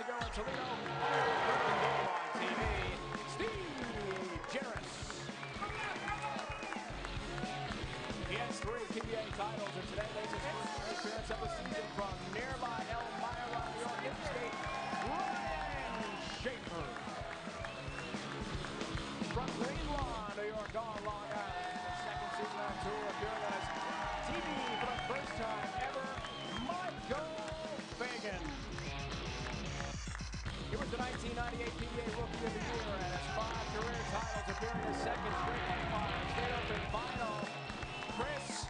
ago in Toledo. Broken game on TV. Steve Jaros. He has 3 PBA titles, and today makes his first appearance of the season from nearby Elmira, New York State. Ryan Shafer. From Greenlawn, New York, on Long Island. The second season on tour, appearing on his TV for the first time ever. Fagan. He was the 1998 PBA Rookie of the Year and has 5 career titles, appearing in his second straight Empire State Open final. Chris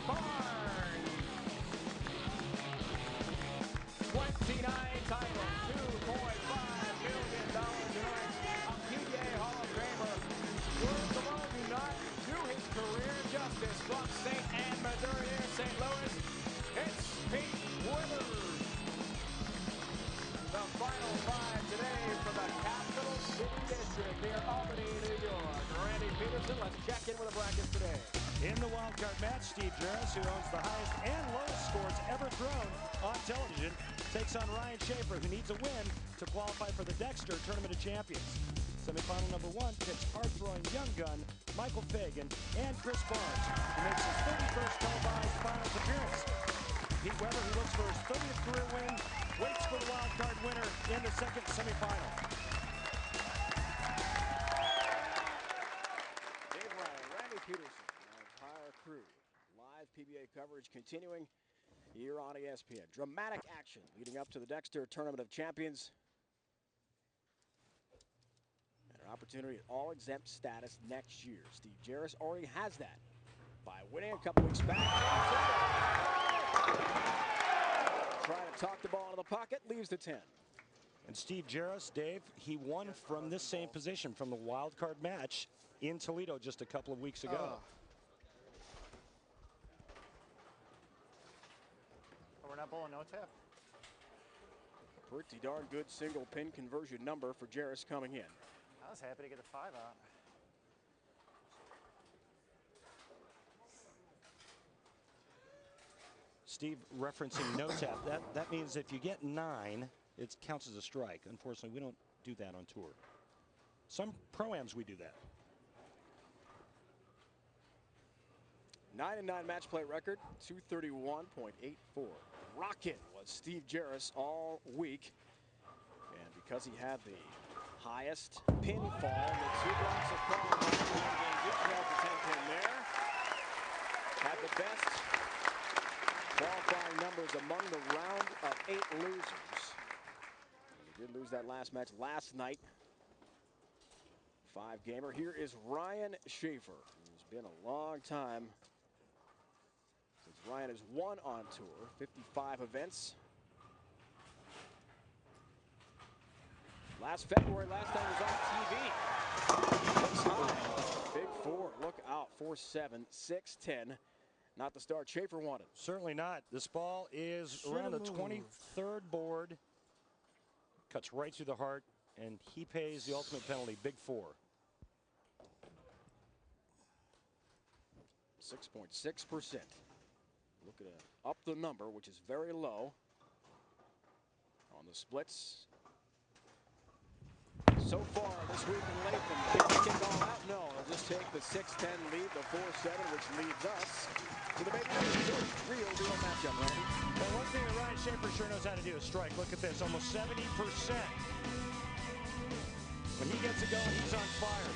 Barnes. 29 titles, $2.5 million in earnings. A PBA Hall of Famer. Words alone do not do his career justice. From St. Anne, Missouri, near St. Louis, it's Pete Weber. The final 5 today from the Capital City District near Albany, New York. Randy Peterson, let's check in with the brackets today. In the wildcard match, Steve Jaros, who owns the highest and lowest scores ever thrown on television, takes on Ryan Shafer, who needs a win to qualify for the Dexter Tournament of Champions. Semifinal number 1 pits hard-throwing young gun Michael Fagan and Chris Barnes, who makes his 31st televised finals appearance. Pete Weber, who looks for his 30th career win, waits for the wild card winner in the second semifinal. Dave Ryan, Randy Peterson, our entire crew. Live PBA coverage continuing here on ESPN. Dramatic action leading up to the Dexter Tournament of Champions. And an opportunity at all-exempt status next year. Steve Jaros already has that by winning a couple weeks back. Trying to talk the ball into the pocket, leaves the 10. And Steve Jaros, Dave, he won from this same position from the wild card match in Toledo just a couple of weeks ago. We're not bowling no tap. Pretty darn good single pin conversion number for Jaros coming in. I was happy to get a 5 out. Steve referencing no tap. That means if you get 9, it counts as a strike. Unfortunately, we don't do that on tour. Some pro-ams we do that. 9-9 match play record, 231.84. Rockin' was Steve Jaros all week. And because he had the highest pinfall in the 2 blocks of qualifying, did trail the 10 pin there. Had the best qualifying numbers among the round of 8 losers. He did lose that last match last night. 5-gamer. Here is Ryan Shafer, who's been a long time since Ryan has won on tour. 55 events. Last February, last time was on TV. Looks high. Big 4. Look out. 4-7, 6-10. Not the start Shafer wanted. Certainly not. This ball is around the 23rd board. Cuts right through the heart, and he pays the ultimate penalty, big 4. 6.6%. Look at up the number, which is very low on the splits. So far this week in Latham, can he kick all out? No, he'll just take the 6-10 lead, the 4-7, which leads us to the big real deal matchup, Randy. Well, one thing that Ryan Shafer sure knows how to do is strike. Look at this, almost 70%. When he gets it going, he's on fire.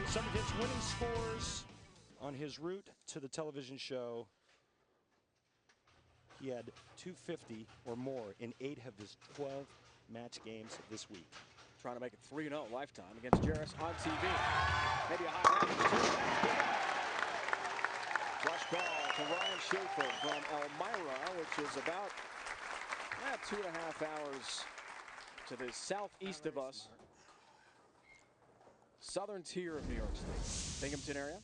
Some of his winning scores on his route to the television show, he had 250 or more in 8 of his 12 match games this week. Trying to make it 3-0 lifetime against Jaros on TV. Maybe a high rush ball to Ryan Shafer from Elmira, which is about 2.5 hours to the southeast of us. Southern tier of New York State. Binghamton area.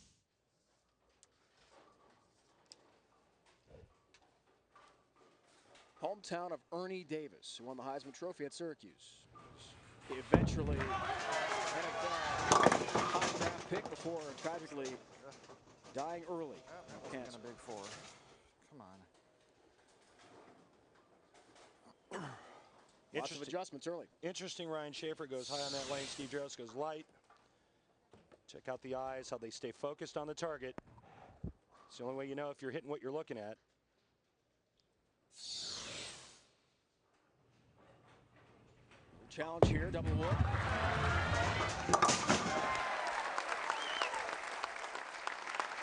Hometown of Ernie Davis, who won the Heisman Trophy at Syracuse. Eventually NFL high draft pick before tragically dying early. Cancer. A big 4. Come on. Lots of adjustments early. Interesting, Ryan Shafer goes high on that lane. Steve Jaros goes light. Check out the eyes, how they stay focused on the target. It's the only way you know if you're hitting what you're looking at. Challenge here, double wood.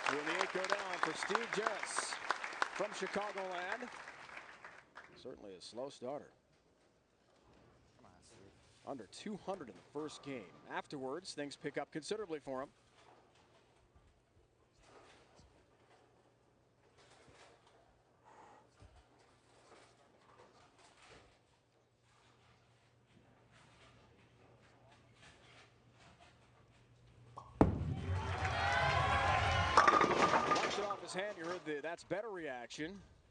Two in the 8 go down for Steve Jaros from Chicagoland. Certainly a slow starter. Come on, Steve. Under 200 in the first game. Afterwards, things pick up considerably for him. Hand, you heard that's better reaction,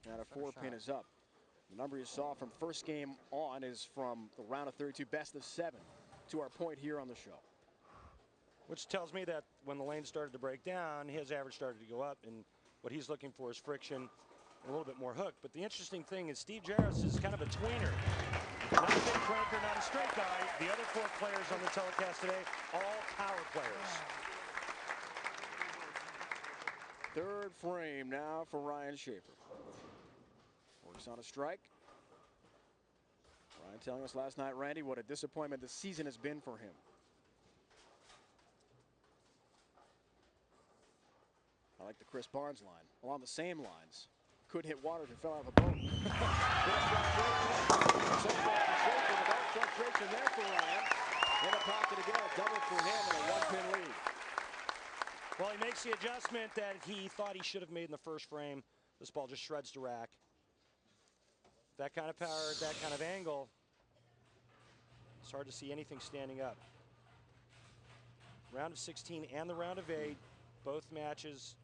and a 4-pin is up. The number you saw from first game on is from the round of 32, best of 7, to our point here on the show. Which tells me that when the lane started to break down, his average started to go up, and what he's looking for is friction and a little bit more hook. But the interesting thing is Steve Jaros is kind of a tweener. Not a big cranker, not a straight guy. The other 4 players on the telecast today, all power players. Third frame now for Ryan Shafer. Works on a strike. Ryan telling us last night, Randy, what a disappointment the season has been for him. I like the Chris Barnes line. Along the same lines. Could hit water if it fell out of a boat. Frustration there for Ryan. In the pocket again, a double for him and a 1-pin lead. Well, he makes the adjustment that he thought he should have made in the first frame. This ball just shreds the rack. That kind of power, that kind of angle. It's hard to see anything standing up. Round of 16 and the round of 8, both matches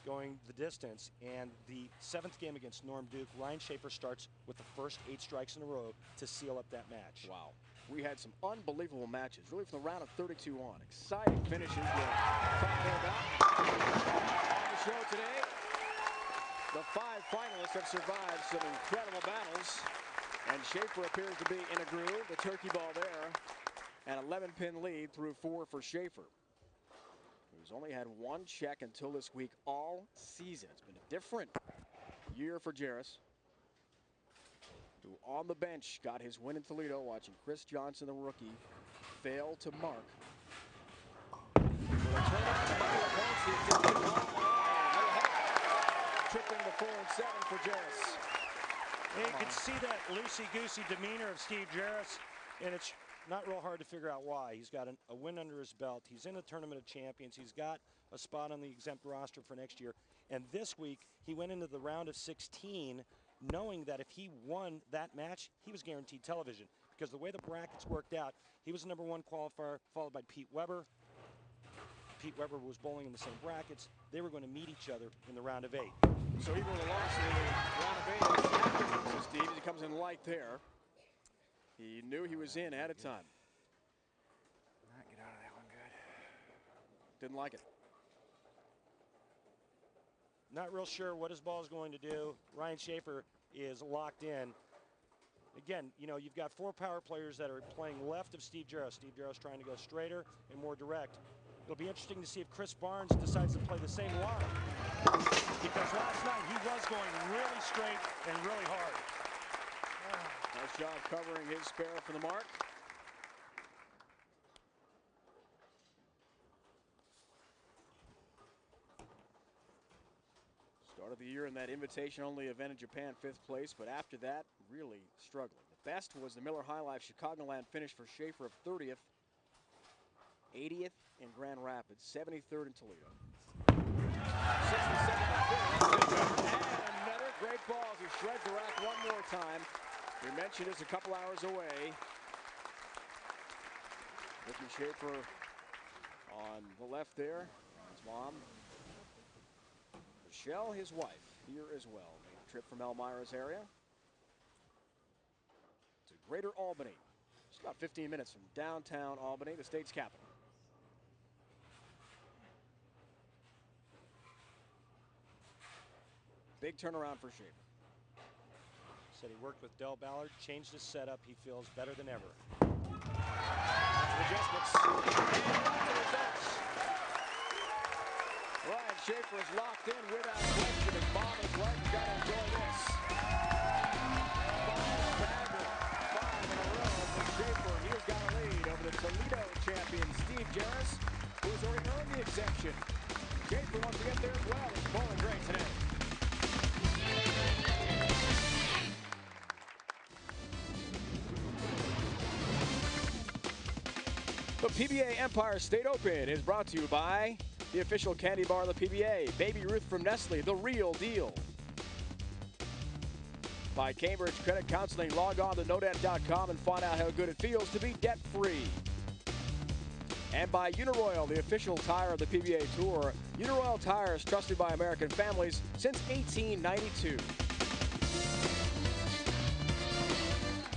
going the distance. And the 7th game against Norm Duke, Ryan Shafer starts with the first 8 strikes in a row to seal up that match. Wow. We had some unbelievable matches, really from the round of 32 on. Exciting finishes. On the show today, the 5 finalists have survived some incredible battles, and Shafer appears to be in a groove. The turkey ball there, an 11-pin lead through 4 for Shafer, who's only had 1 check until this week all season. It's been a different year for Jaros, who on the bench got his win in Toledo, watching Chris Johnson, the rookie, fail to mark. Tripling the 4 and 7 for Jaros. You can see that loosey-goosey demeanor of Steve Jaros, and it's not real hard to figure out why. He's got a win under his belt. He's in a tournament of champions. He's got a spot on the exempt roster for next year. And this week, he went into the round of 16 knowing that if he won that match, he was guaranteed television. Because the way the brackets worked out, he was the #1 qualifier, followed by Pete Weber. Pete Weber was bowling in the same brackets. They were going to meet each other in the round of 8. So even with a loss in the round of 8, after Steve, he comes in light there. He knew he was in ahead of time. Not get out of that one good. Didn't like it. Not real sure what his ball is going to do. Ryan Shafer is locked in. Again, you know, you've got 4 power players that are playing left of Steve Jaros. Steve Jaros trying to go straighter and more direct. It'll be interesting to see if Chris Barnes decides to play the same line. Because last night he was going really straight and really hard. Nice job covering his spare for the mark. Start of the year in that invitation-only event in Japan, 5th place, but after that, really struggling. The best was the Miller High Life Chicagoland finish for Shafer of 30th, 80th in Grand Rapids, 73rd in Toledo. 67th and another great ball as he shreds the rack one more time. We mentioned it's a couple hours away. Ricky Shafer on the left there. His mom, Michelle, his wife, here as well. Made the trip from Elmira's area to Greater Albany. It's about 15 minutes from downtown Albany, the state's capital. Big turnaround for Shafer. Said he worked with Del Ballard, changed his setup. He feels better than ever. Adjustments. And the results. Ryan Shafer is locked in without question, and Bob is right. You gotta enjoy this. 5 in a row for Shafer. He has got a lead over the Toledo champion Steve Jaros, who has already earned the exemption. Shafer wants to get there as well. He's bowling great today. The PBA Empire State Open is brought to you by the official candy bar of the PBA, Baby Ruth from Nestle, the real deal. By Cambridge Credit Counseling, log on to nodebt.com and find out how good it feels to be debt-free. And by Uniroyal, the official tire of the PBA Tour. Uniroyal tires trusted by American families since 1892.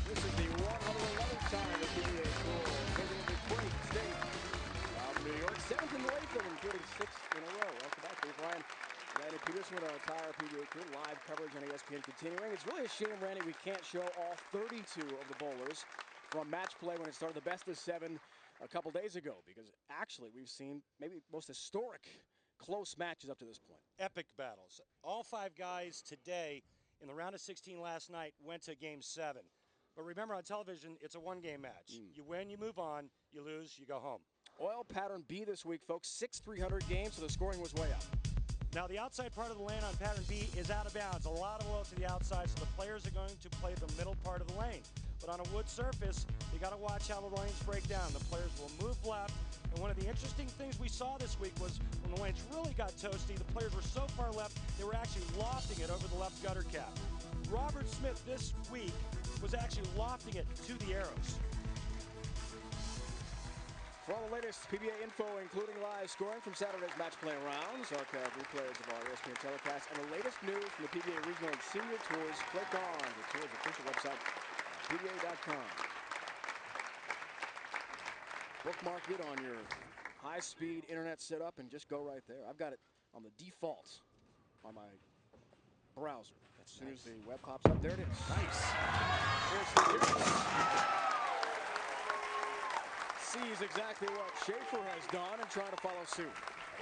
This is the 111th time the PBA Tour visiting the great state of New York. 7th in Latham, including 6th in a row. Welcome back, Dave Ryan. Randy Peterson with our entire PBA crew. Live coverage on ESPN continuing. It's really a shame, Randy, we can't show all 32 of the bowlers from match play when it started the best of 7 a couple days ago, because actually we've seen maybe most historic close matches up to this point. Epic battles. All 5 guys today in the round of 16 last night went to game 7. But remember, on television, it's a one-game match. You win, you move on. You lose, you go home. Oil pattern B this week, folks. 6 300 games, so the scoring was way up. Now, the outside part of the lane on pattern B is out of bounds. A lot of oil to the outside, so the players are going to play the middle part of the lane. But on a wood surface, you got to watch how the lanes break down. The players will move left. And one of the interesting things we saw this week was when the lanes really got toasty, the players were so far left, they were actually lofting it over the left gutter cap. Robert Smith this week was actually lofting it to the arrows. For all the latest PBA info, including live scoring from Saturday's match play rounds, archive replays of our ESPN telecast, and the latest news from the PBA Regional and Senior Tours, click on the Tours official website, PBA.com. Bookmark it on your high-speed internet setup and just go right there. I've got it on the default on my browser. As soon as the web pops up, there it is. Nice. Here's the Jaros. Sees exactly what Shafer has done and trying to follow suit.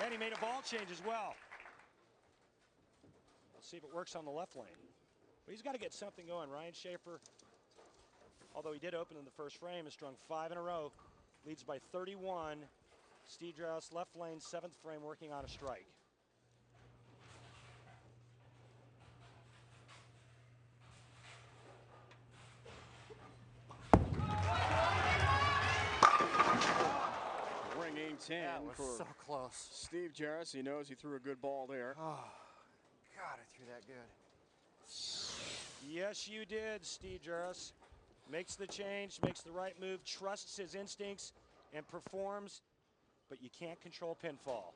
And he made a ball change as well. Let's see if it works on the left lane. But he's got to get something going. Ryan Shafer, although he did open in the first frame, has strung 5 in a row. Leads by 31. Steve Jaros, left lane, 7th frame, working on a strike. Ringing 10 That was for so close. Steve Jaros. He knows he threw a good ball there. Oh, God, I threw that good. Yes, you did, Steve Jaros. Makes the change, makes the right move, trusts his instincts, and performs, but you can't control pinfall.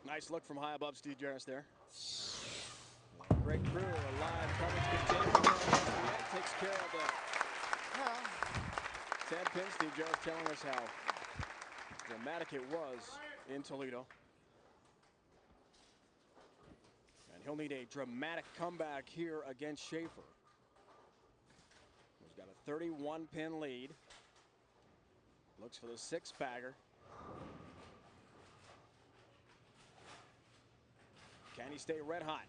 Nice look from high above Steve Jaros there. Great crew, a live coverage continuing. ESPN takes care of the 10 pins. Steve Jaros telling us how dramatic it was in Toledo. And he'll need a dramatic comeback here against Shafer. He's got a 31-pin lead. Looks for the 6-bagger. Can he stay red hot?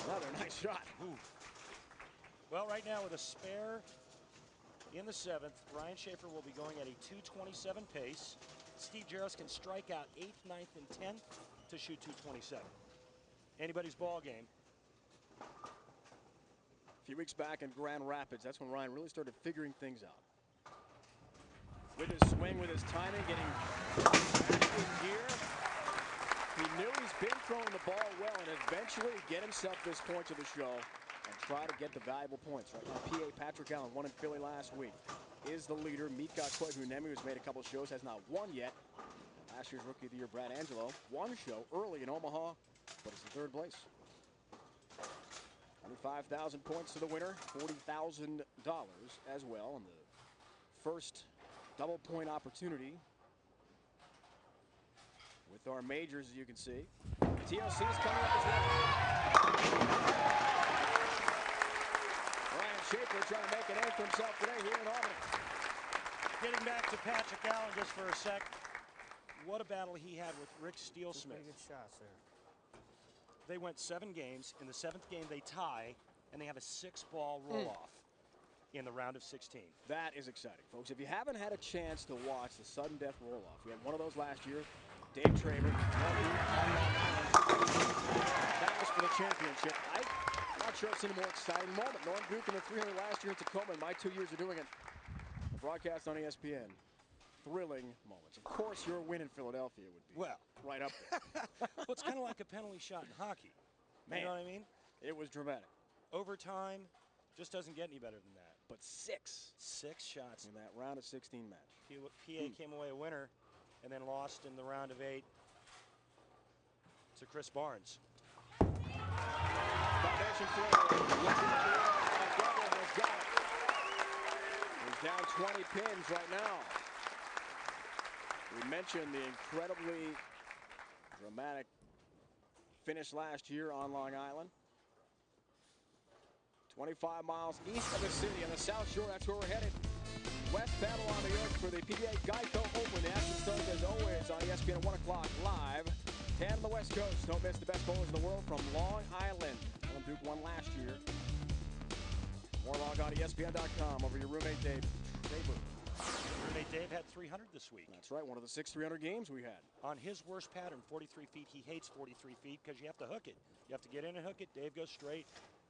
Another nice shot. Ooh. Well, right now with a spare in the 7th, Ryan Shafer will be going at a 227 pace. Steve Jaros can strike out 8th, 9th, and 10th to shoot 227. Anybody's ball game. A few weeks back in Grand Rapids, that's when Ryan really started figuring things out. With his swing, with his timing, getting back in gear. He knew he's been throwing the ball well and eventually get himself this point to the show and try to get the valuable points. Right now, PA Patrick Allen won in Philly last week. Is the leader. Mika Koivunemi, who's made a couple shows, has not won yet. Last year's Rookie of the Year, Brad Angelo, won a show early in Omaha, but it's in 3rd place. 25,000 points to the winner, $40,000 as well, and the first double point opportunity with our majors, as you can see. TOC is coming up as well. Ryan Shafer trying to make a name for himself today here in Albany. Getting back to Patrick Allen just for a sec. What a battle he had with Rick Steele-Smith. Pretty good shots there. They went 7 games. In the 7th game, they tie, and they have a 6-ball roll-off in the round of 16. That is exciting, folks. If you haven't had a chance to watch the sudden death roll-off, we had one of those last year. Dave Traver. That was for the championship. I'm not sure I've seen a more exciting moment. Norm Duke in the 300 last year in Tacoma, in my 2 years of doing it. The broadcast on ESPN. Thrilling moments. Of course, your win in Philadelphia would be right up there. Well, it's kind of like a penalty shot in hockey. Man, you know what I mean? It was dramatic. Overtime just doesn't get any better than that. But 6 shots in that round of 16 match. PA came away a winner and then lost in the round of 8 to Chris Barnes. Foundation throw. Has got it. He's down 20 pins right now. We mentioned the incredibly dramatic finish last year on Long Island. 25 miles east of the city on the South Shore. That's where we're headed. West Babylon, New York for the PBA Geico Open. The action starts as always on ESPN at 1 o'clock live. 10 on the West Coast. Don't miss the best bowlers in the world from Long Island. Alan Duke won last year. More log on ESPN.com over your roommate Dave Traver. Roommate Dave had 300 this week. That's right, one of the 6 300 games we had. On his worst pattern, 43 feet, he hates 43 feet because you have to hook it. You have to get in and hook it. Dave goes straight.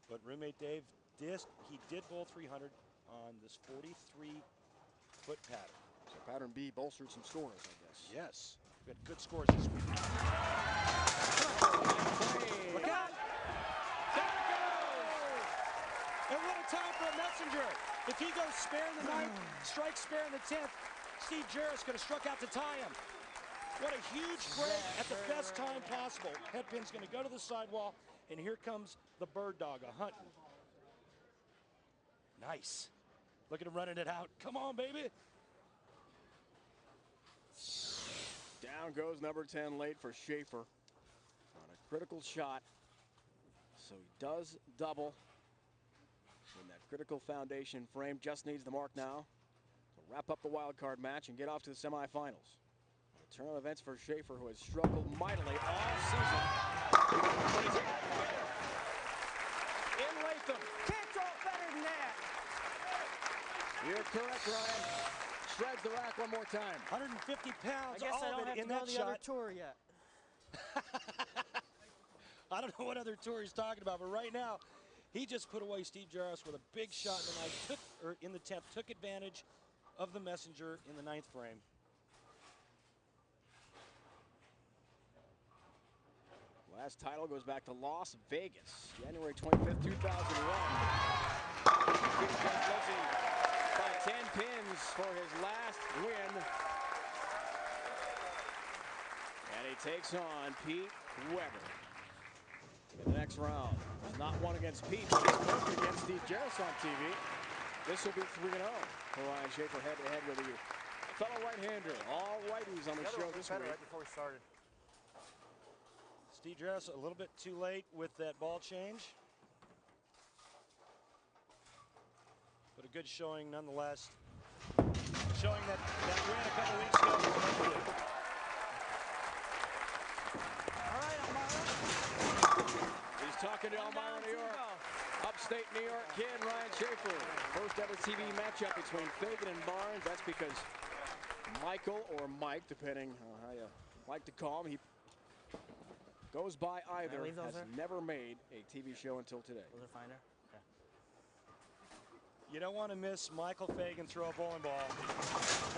But roommate Dave, he did bowl 300 on this 43-foot pattern. So pattern B bolstered some scores, I guess. Yes. We had good scores this week. Look out! There it goes! And what a time for a messenger. If he goes spare in the 9th, strikes spare in the 10th, Steve Jaros could have struck out to tie him. What a huge break at the best time possible. Headpin's going to go to the sidewall, and here comes the bird dog, a hunting. Nice. Look at him running it out. Come on, baby. Down goes number 10 late for Shafer on a critical shot. So he does double in that critical foundation frame. Just needs the mark now to wrap up the wild card match and get off to the semifinals. A turn of events for Shafer, who has struggled mightily all season. In Latham. Can't throw it better than that. You're correct, Ryan. Shreds the rack one more time. 150 pounds. I guess I don't have to in go that the shot. other tour yet. I don't know what other tour he's talking about, but right now, he just put away Steve Jaros with a big shot in the 9th, in the 10th, took advantage of the messenger in the 9th frame. Last title goes back to Las Vegas, January 25th, 2001. By 10 pins for his last win. And he takes on Pete Weber in the next round. He's not won against Pete, but he's worked against Steve Jaros on TV. This will be 3-0 for Ryan Shafer head-to-head with you. Fellow right-hander, all righties on the show this week. Right before we started. Steve Jaros a little bit too late with that ball change. But a good showing nonetheless. Showing that win a couple weeks ago was good. All right, Elmira. He's talking to Elmira, New York. Upstate New York kid, Ryan Shafer. First ever TV matchup between Fagan and Barnes. That's because Michael or Mike, depending on how you like to call him, he goes by either, has never made a TV show until today. Those are finer? Okay. You don't want to miss Michael Fagan throw a bowling ball.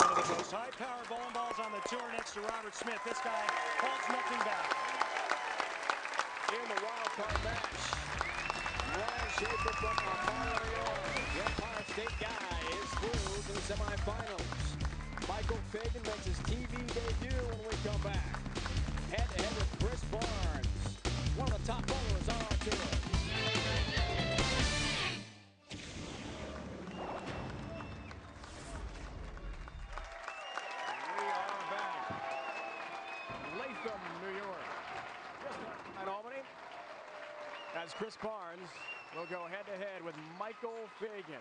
One of the most high-powered bowling balls on the tour next to Robert Smith. This guy holds nothing back. In the wild card match, Ryan Shafer from Elmira, New York. The Empire State guy is through to the semifinals. Michael Fagan makes his TV debut when we come back. Head-to-head with Chris Barnes, one of the top bowlers on our tour. We are back. Latham, New York. as Chris Barnes will go head-to-head with Michael Fagan.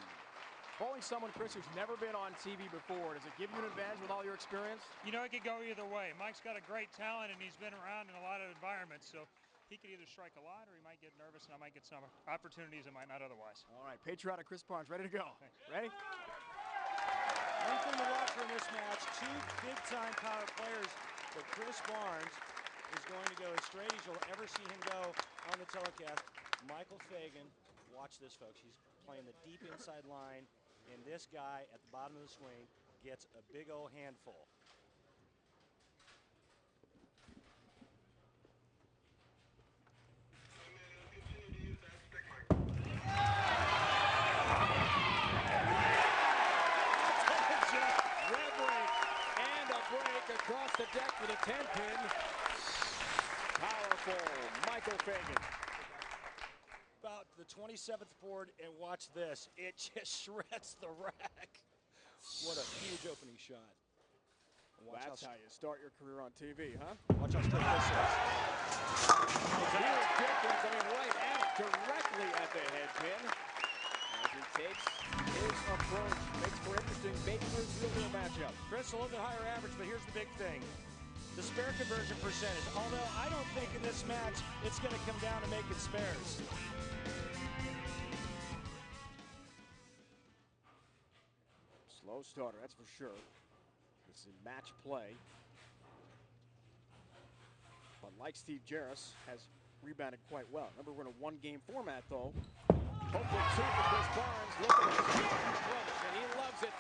Bowling someone, Chris, who's never been on TV before, does it give you an advantage with all your experience? You know, it could go either way. Mike's got a great talent, and he's been around in a lot of environments, so he could either strike a lot or he might get nervous, and I might get some opportunities that might not otherwise. All right, patriotic Chris Barnes, ready to go. Ready? One thing to watch for in this match, two big-time power players, but Chris Barnes is going to go as straight as you'll ever see him go on the telecast. Michael Fagan, watch this, folks. He's playing the deep inside line, and this guy at the bottom of the swing gets a big old handful. Across the deck for the 10-pin. Powerful Michael Fagan. About the 27th board, and watch this. It just shreds the rack. What a huge opening shot. That's how you start your career on TV, huh? Watch how straight this is. Huge difference. I mean, right at it, directly at the head pin. As he takes his approach, makes for an interesting Baby Ruth Wheeler matchup. Chris, a little bit higher average, but here's the big thing. The spare conversion percentage. Although I don't think in this match it's going to come down to making spares. Slow starter, that's for sure. This is match play. But like Steve Jaros, has rebounded quite well. Remember, we're in a one-game format, though. Hopefully, two for Chris Barnes. Look at this huge flush, and he loves it.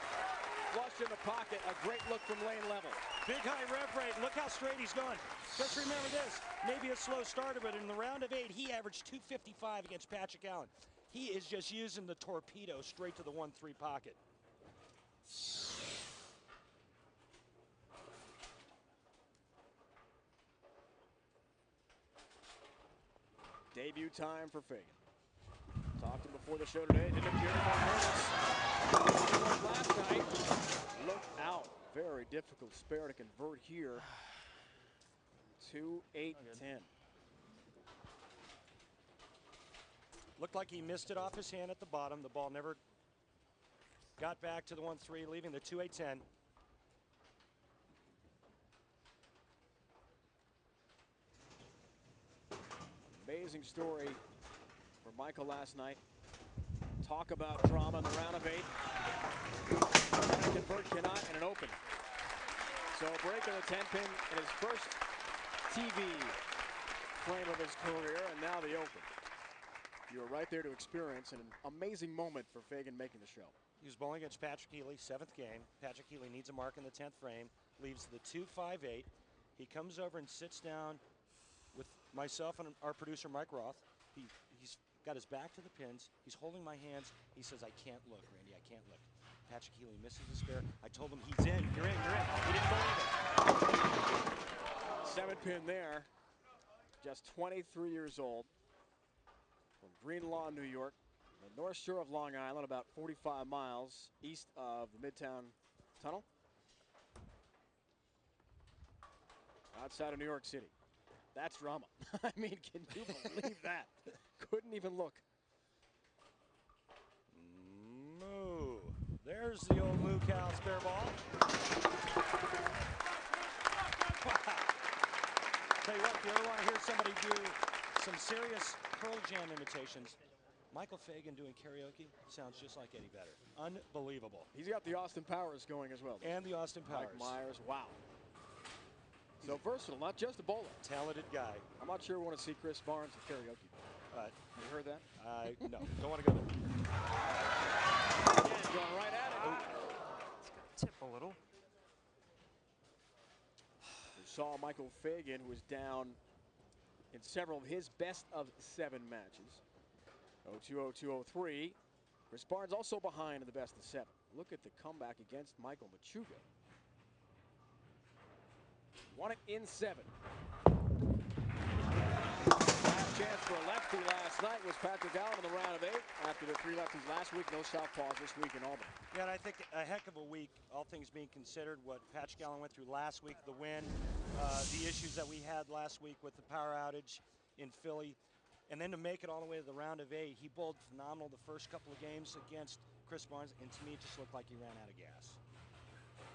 Flush in the pocket, a great look from lane level. Big high rev rate. Look how straight he's going. Just remember this. Maybe a slow starter, but in the round of 8, he averaged 255 against Patrick Allen. He is just using the torpedo straight to the 1-3 pocket. Debut time for Fagan. Talked to him before the show today. Didn't appear more nervous. Last night. Look out. Very difficult spare to convert here. 2-8-10. Looked like he missed it off his hand at the bottom. The ball never got back to the 1-3, leaving the 2-8-10. Amazing story for Michael last night. Talk about drama in the round of 8. Convert cannot in an open. So a break in the 10-pin in his first TV frame of his career, and now the open. You were right there to experience an amazing moment for Fagan making the show. He was bowling against Patrick Healy, 7th game. Patrick Healy needs a mark in the 10th frame, leaves the 2-5-8. He comes over and sits down with myself and our producer, Mike Roth. He's got his back to the pins. He's holding my hands. He says, I can't look, Randy, I can't look. Patrick Healy misses the spare. I told him, he's in, you're in, you're in. He didn't believe it. 7-pin there. Just 23 years old. From Greenlaw, New York. The North Shore of Long Island, about 45 miles east of the Midtown Tunnel. Outside of New York City. That's drama. I mean, can you believe that? Couldn't even look. Moo. There's the old Moo Cow spare ball. Wow. Tell you what, if you ever want to hear somebody do some serious Pearl Jam imitations, Michael Fagan doing karaoke sounds just like Eddie Vedder. Unbelievable. He's got the Austin Powers going as well. And the Austin Powers. Mike Myers, wow. So versatile, not just a bowler. Talented guy. I'm not sure we want to see Chris Barnes at karaoke. You heard that? No, don't want to go there. Again, going right at it. It's got to tip a little. We saw Michael Fagan, who was down in several of his best of 7 matches. 0-2, 0-2, 0-3. Chris Barnes also behind in the best of 7. Look at the comeback against Michael Machuga. Won it in 7. Last chance for a lefty last night was Patrick Allen in the round of 8. After the 3 lefties last week, no southpaws this week in Albany. Yeah, and I think a heck of a week, all things being considered, what Patrick Allen went through last week, the win, the issues that we had last week with the power outage in Philly. And then to make it all the way to the round of 8, he bowled phenomenal the first couple of games against Chris Barnes, and to me it just looked like he ran out of gas.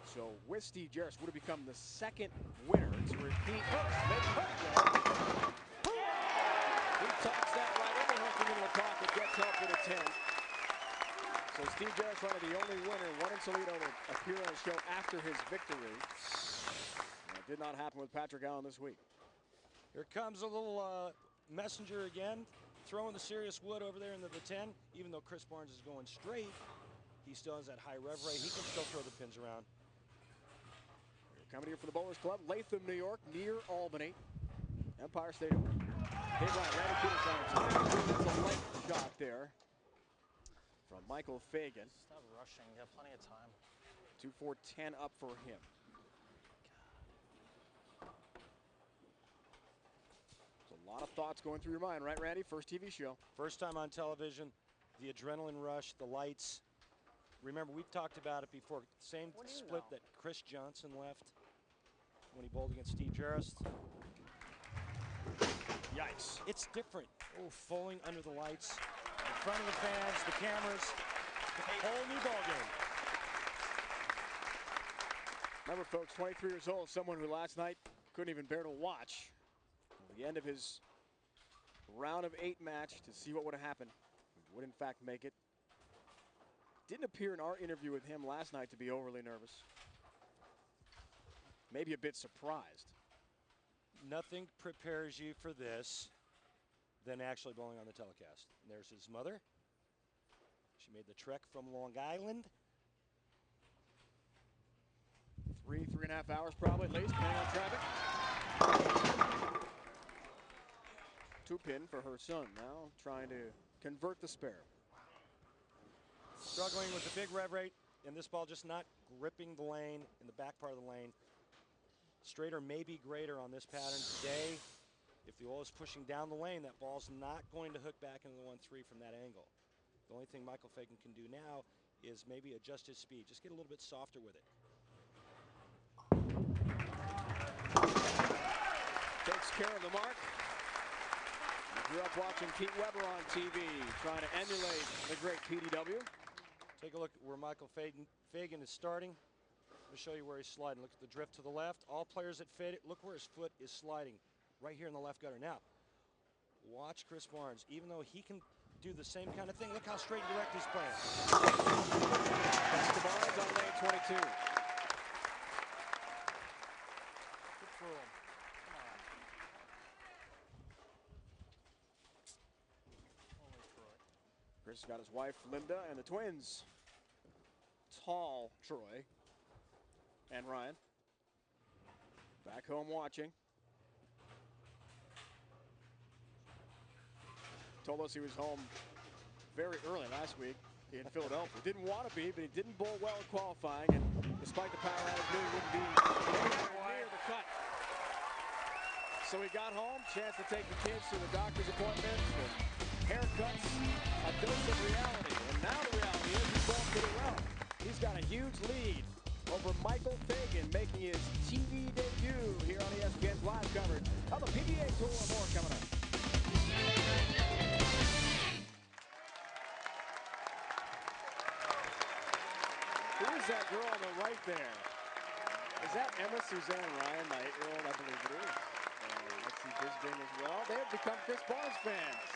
So with Steve Jaros would have become the second winner to repeat. He talks that right over, hooking into the pocket, gets help with a 10. So Steve Jaros, one of the only winner, won in Toledo to appear on the show after his victory. That did not happen with Patrick Allen this week. Here comes a little messenger again, throwing the serious wood over there into the 10. Even though Chris Barnes is going straight, he still has that high rev rate. He can still throw the pins around. Coming here for the Bowlers Club, Latham, New York, near Albany. Empire State Open. Big line, Randy Peters. It's a late shot there from Michael Fagan. Stop rushing. You have plenty of time. 2-4-10 up for him. A lot of thoughts going through your mind, right, Randy? First TV show. First time on television, the adrenaline rush, the lights. Remember, we've talked about it before. Same split that Chris Johnson left when he bowled against Steve Jaros. Yikes. It's different. Oh, bowling under the lights, in front of the fans, the cameras, a whole new ball game. Remember, folks, 23 years old, someone who last night couldn't even bear to watch the end of his round of 8 match to see what would have happened. He would, in fact, make it. Didn't appear in our interview with him last night to be overly nervous. Maybe a bit surprised. Nothing prepares you for this than actually bowling on the telecast. And there's his mother. She made the trek from Long Island. 3.5 hours probably at least, depending on traffic. 2-pin for her son now, trying to convert the spare. Struggling with the big rev rate, and this ball just not gripping the lane in the back part of the lane. Straighter may be greater on this pattern today. If the oil is pushing down the lane, that ball's not going to hook back into the 1-3 from that angle. The only thing Michael Fagan can do now is maybe adjust his speed. Just get a little bit softer with it. Takes care of the mark. I grew up watching Pete Weber on TV, trying to emulate the great PDW. Take a look at where Michael Fagan is starting. Let me show you where he's sliding. Look at the drift to the left. All players that fade it, look where his foot is sliding, right here in the left gutter. Now, watch Chris Barnes. Even though he can do the same kind of thing, look how straight and direct he's playing. That's the Barnes on lane 22. Good for him. Come on. Holy Troy. Chris has got his wife, Linda, and the twins. Tall Troy and Ryan. Back home watching. Told us he was home very early last week in Philadelphia. Didn't want to be, but he didn't bowl well in qualifying, and despite the power outage, knew he wouldn't be near the cut. So he got home, chance to take the kids to the doctor's appointments, haircuts, a dose of reality. And now the reality is he's going pretty well. He's got a huge lead over Michael Fagan, making his TV debut here on ESPN's live coverage of the PBA Tour. More coming up. Who is that girl on the right there? Is that Emma Suzanne Ryan, my 8-year-old? I believe it is. Lexi Bisbing as well. They have become Chris Barnes fans.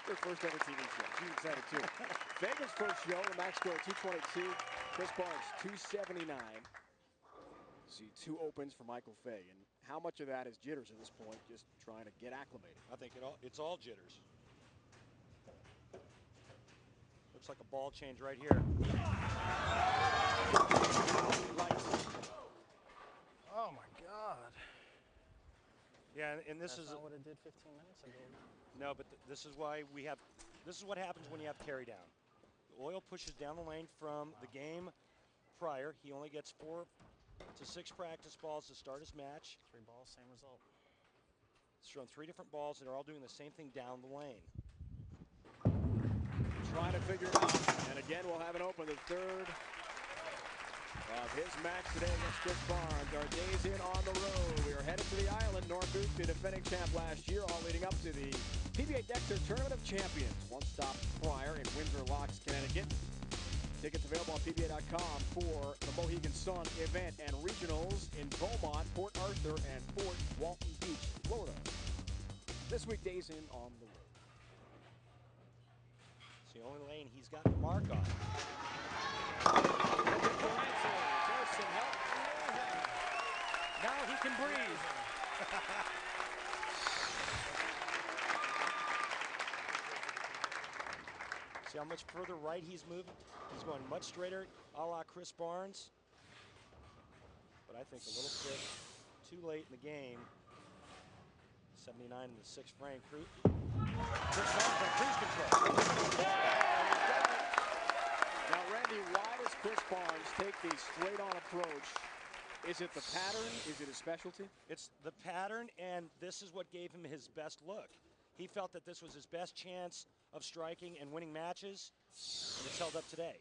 Their first ever TV show. She's excited too. Fagan's first show, the max score 222. Chris Barnes 279. See 2 opens for Michael Fagan. How much of that is jitters at this point, just trying to get acclimated? I think it's all jitters. Looks like a ball change right here. Oh my God. Yeah, and this That's is not what it did 15 minutes ago. no, but this is why we have. This is what happens when you have carry down. The oil pushes down the lane from the game prior. He only gets 4 to 6 practice balls to start his match. 3 balls, same result. It's thrown 3 different balls that are all doing the same thing down the lane. Trying to figure it out. And again, we'll have an open, the third of his match today against Chris Barnes. Our days in on the road. We are headed to the island. Norfolk, the defending champ last year, all leading up to the PBA Dexter Tournament of Champions. One stop prior in Windsor Locks, Connecticut. Tickets available on PBA.com for the Mohegan Sun event and regionals in Beaumont, Port Arthur, and Fort Walton Beach, Florida. This week, days in on the road. It's the only lane he's got to mark on. Now he can breathe. See how much further right he's moving? He's going much straighter, a la Chris Barnes. But I think a little bit too late in the game. 79 in the 6th frame. Chris Barnes on cruise control. Now, Randy, why does Chris Barnes take the straight-on approach? Is it the pattern? Is it his specialty? It's the pattern, and this is what gave him his best look. He felt that this was his best chance of striking and winning matches, and it's held up today.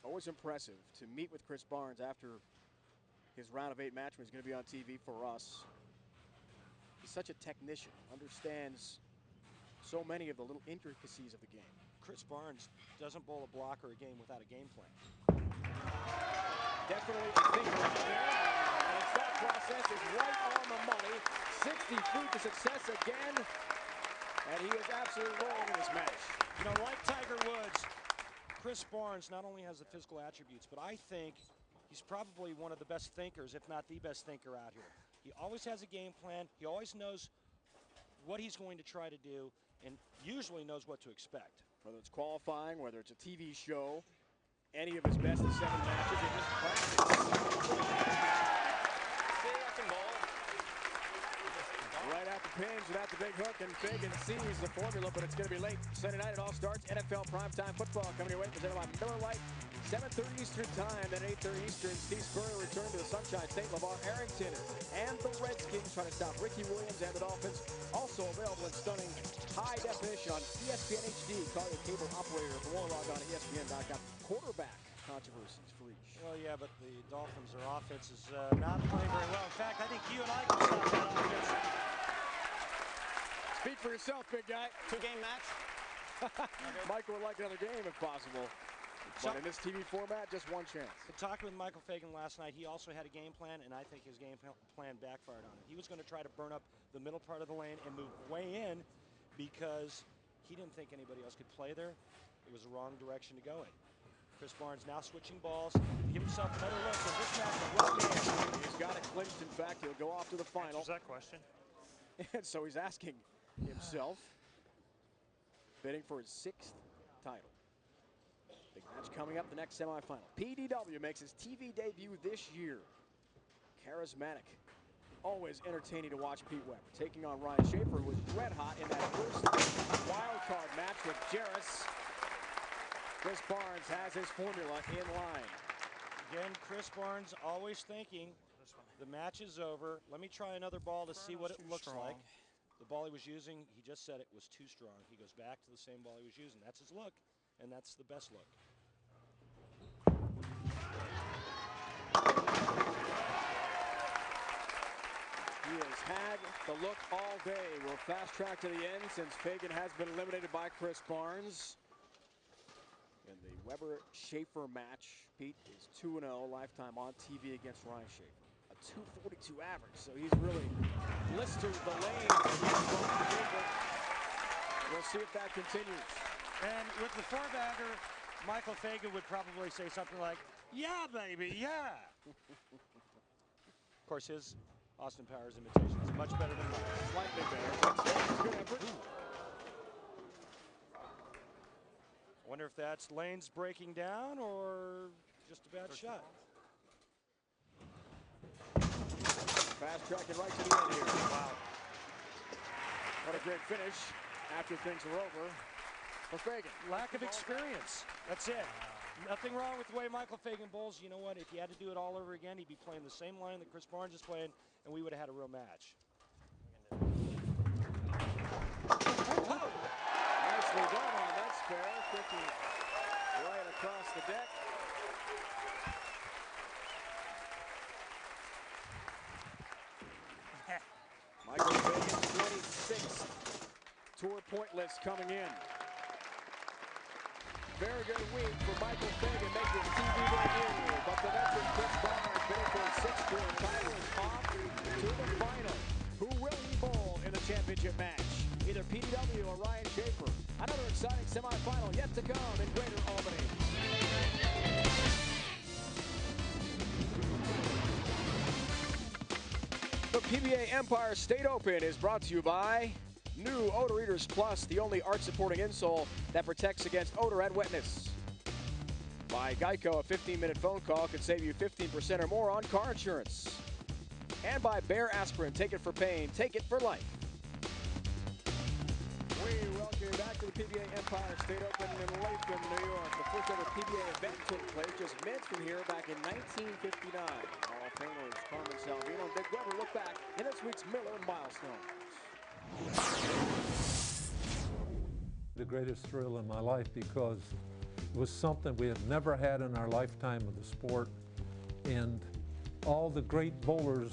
Always impressive to meet with Chris Barnes after his round of 8 match when he's going to be on TV for us. He's such a technician, understands so many of the little intricacies of the game. Chris Barnes doesn't bowl a block or a game without a game plan. Definitely a thinker out there, and his thought process is right on the money. 60 feet to success again, and he is absolutely rolling in this match. You know, like Tiger Woods, Chris Barnes not only has the physical attributes, but I think he's probably one of the best thinkers, if not the best thinker out here. He always has a game plan. He always knows what he's going to try to do, and usually knows what to expect. Whether it's qualifying, whether it's a TV show, any of his best of 7 matches, they just practice. Right at the pins and at the big hook, and Fagan sees the formula, but it's going to be late. Sunday night it all starts. NFL primetime football coming your way, presented by Miller Lite. 7:30 Eastern time, then 8:30 Eastern. Steve Spurrier returned to the Sunshine State. LeVar Arrington and the Redskins trying to stop Ricky Williams and the Dolphins. Also available in stunning high definition on ESPN HD. Call your cable operator for more. Log on to ESPN.com. Quarterback controversies for each. Well, yeah, but the Dolphins, their offense is not playing very well. In fact, I think you and I can stop that offense. Speak for yourself, big guy. 2-game match. Michael would like another game if possible. But in this TV format, just one chance. Talking with Michael Fagan last night, he also had a game plan, and I think his game plan backfired on him. He was going to try to burn up the middle part of the lane and move way in because he didn't think anybody else could play there. It was the wrong direction to go in. Chris Barnes now switching balls to give himself another look. So this match is well game. He's got it clinched. In fact, he'll go off to the final. Answers that question. And so he's asking himself, bidding for his 6th title. Big match coming up, the next semifinal. PDW makes his TV debut this year. Charismatic, always entertaining to watch Pete Weber, taking on Ryan Shafer, who was red hot in that first wild card match with Jaros. Chris Barnes has his formula in line. Again, Chris Barnes always thinking the match is over. Let me try another ball to see what it looks like. The ball he was using, he just said it was too strong. He goes back to the same ball he was using. That's his look, and that's the best look. He has had the look all day. We'll fast track to the end since Fagan has been eliminated by Chris Barnes. In the Weber-Shafer match, Pete is 2-0 lifetime on TV against Ryan Shafer. A 242 average, so he's really blistered the lane. We'll see if that continues. And with the 4-bagger, Michael Fagan would probably say something like, "Yeah, baby, yeah." Of course, his Austin Powers imitation is much better than mine. Slightly better. Good effort. Wonder if that's lanes breaking down or just a bad shot. Fast tracking right to the end here. Wow. What a great finish after things are over for Fagan. Lack of experience. That's it. Nothing wrong with the way Michael Fagan bowls. You know what? If he had to do it all over again, he'd be playing the same line that Chris Barnes is playing, and we would have had a real match. Oh. Nicely done on that spare. Quickly right across the deck. tour point list coming in. Very good week for Michael Fagan making his TV debut, but the veteran Chris Barnes finished for his 6th tour title is off to the final. Who will he bowl in the championship match? Either PDW or Ryan Shafer. Another exciting semifinal yet to come in Greater Albany. The PBA Empire State Open is brought to you by new Odor Eaters Plus, the only arch-supporting insole that protects against odor and wetness. By Geico, a 15-minute phone call could save you 15% or more on car insurance. And by Bayer Aspirin, take it for pain, take it for life. We welcome you back to the PBA Empire State Open in Latham, New York. The first ever PBA event took place just minutes from here back in 1959. Hall of Famers Carmen Salvino and Dick Weber look back in this week's Miller Milestones. The greatest thrill in my life because it was something we had never had in our lifetime of the sport, and all the great bowlers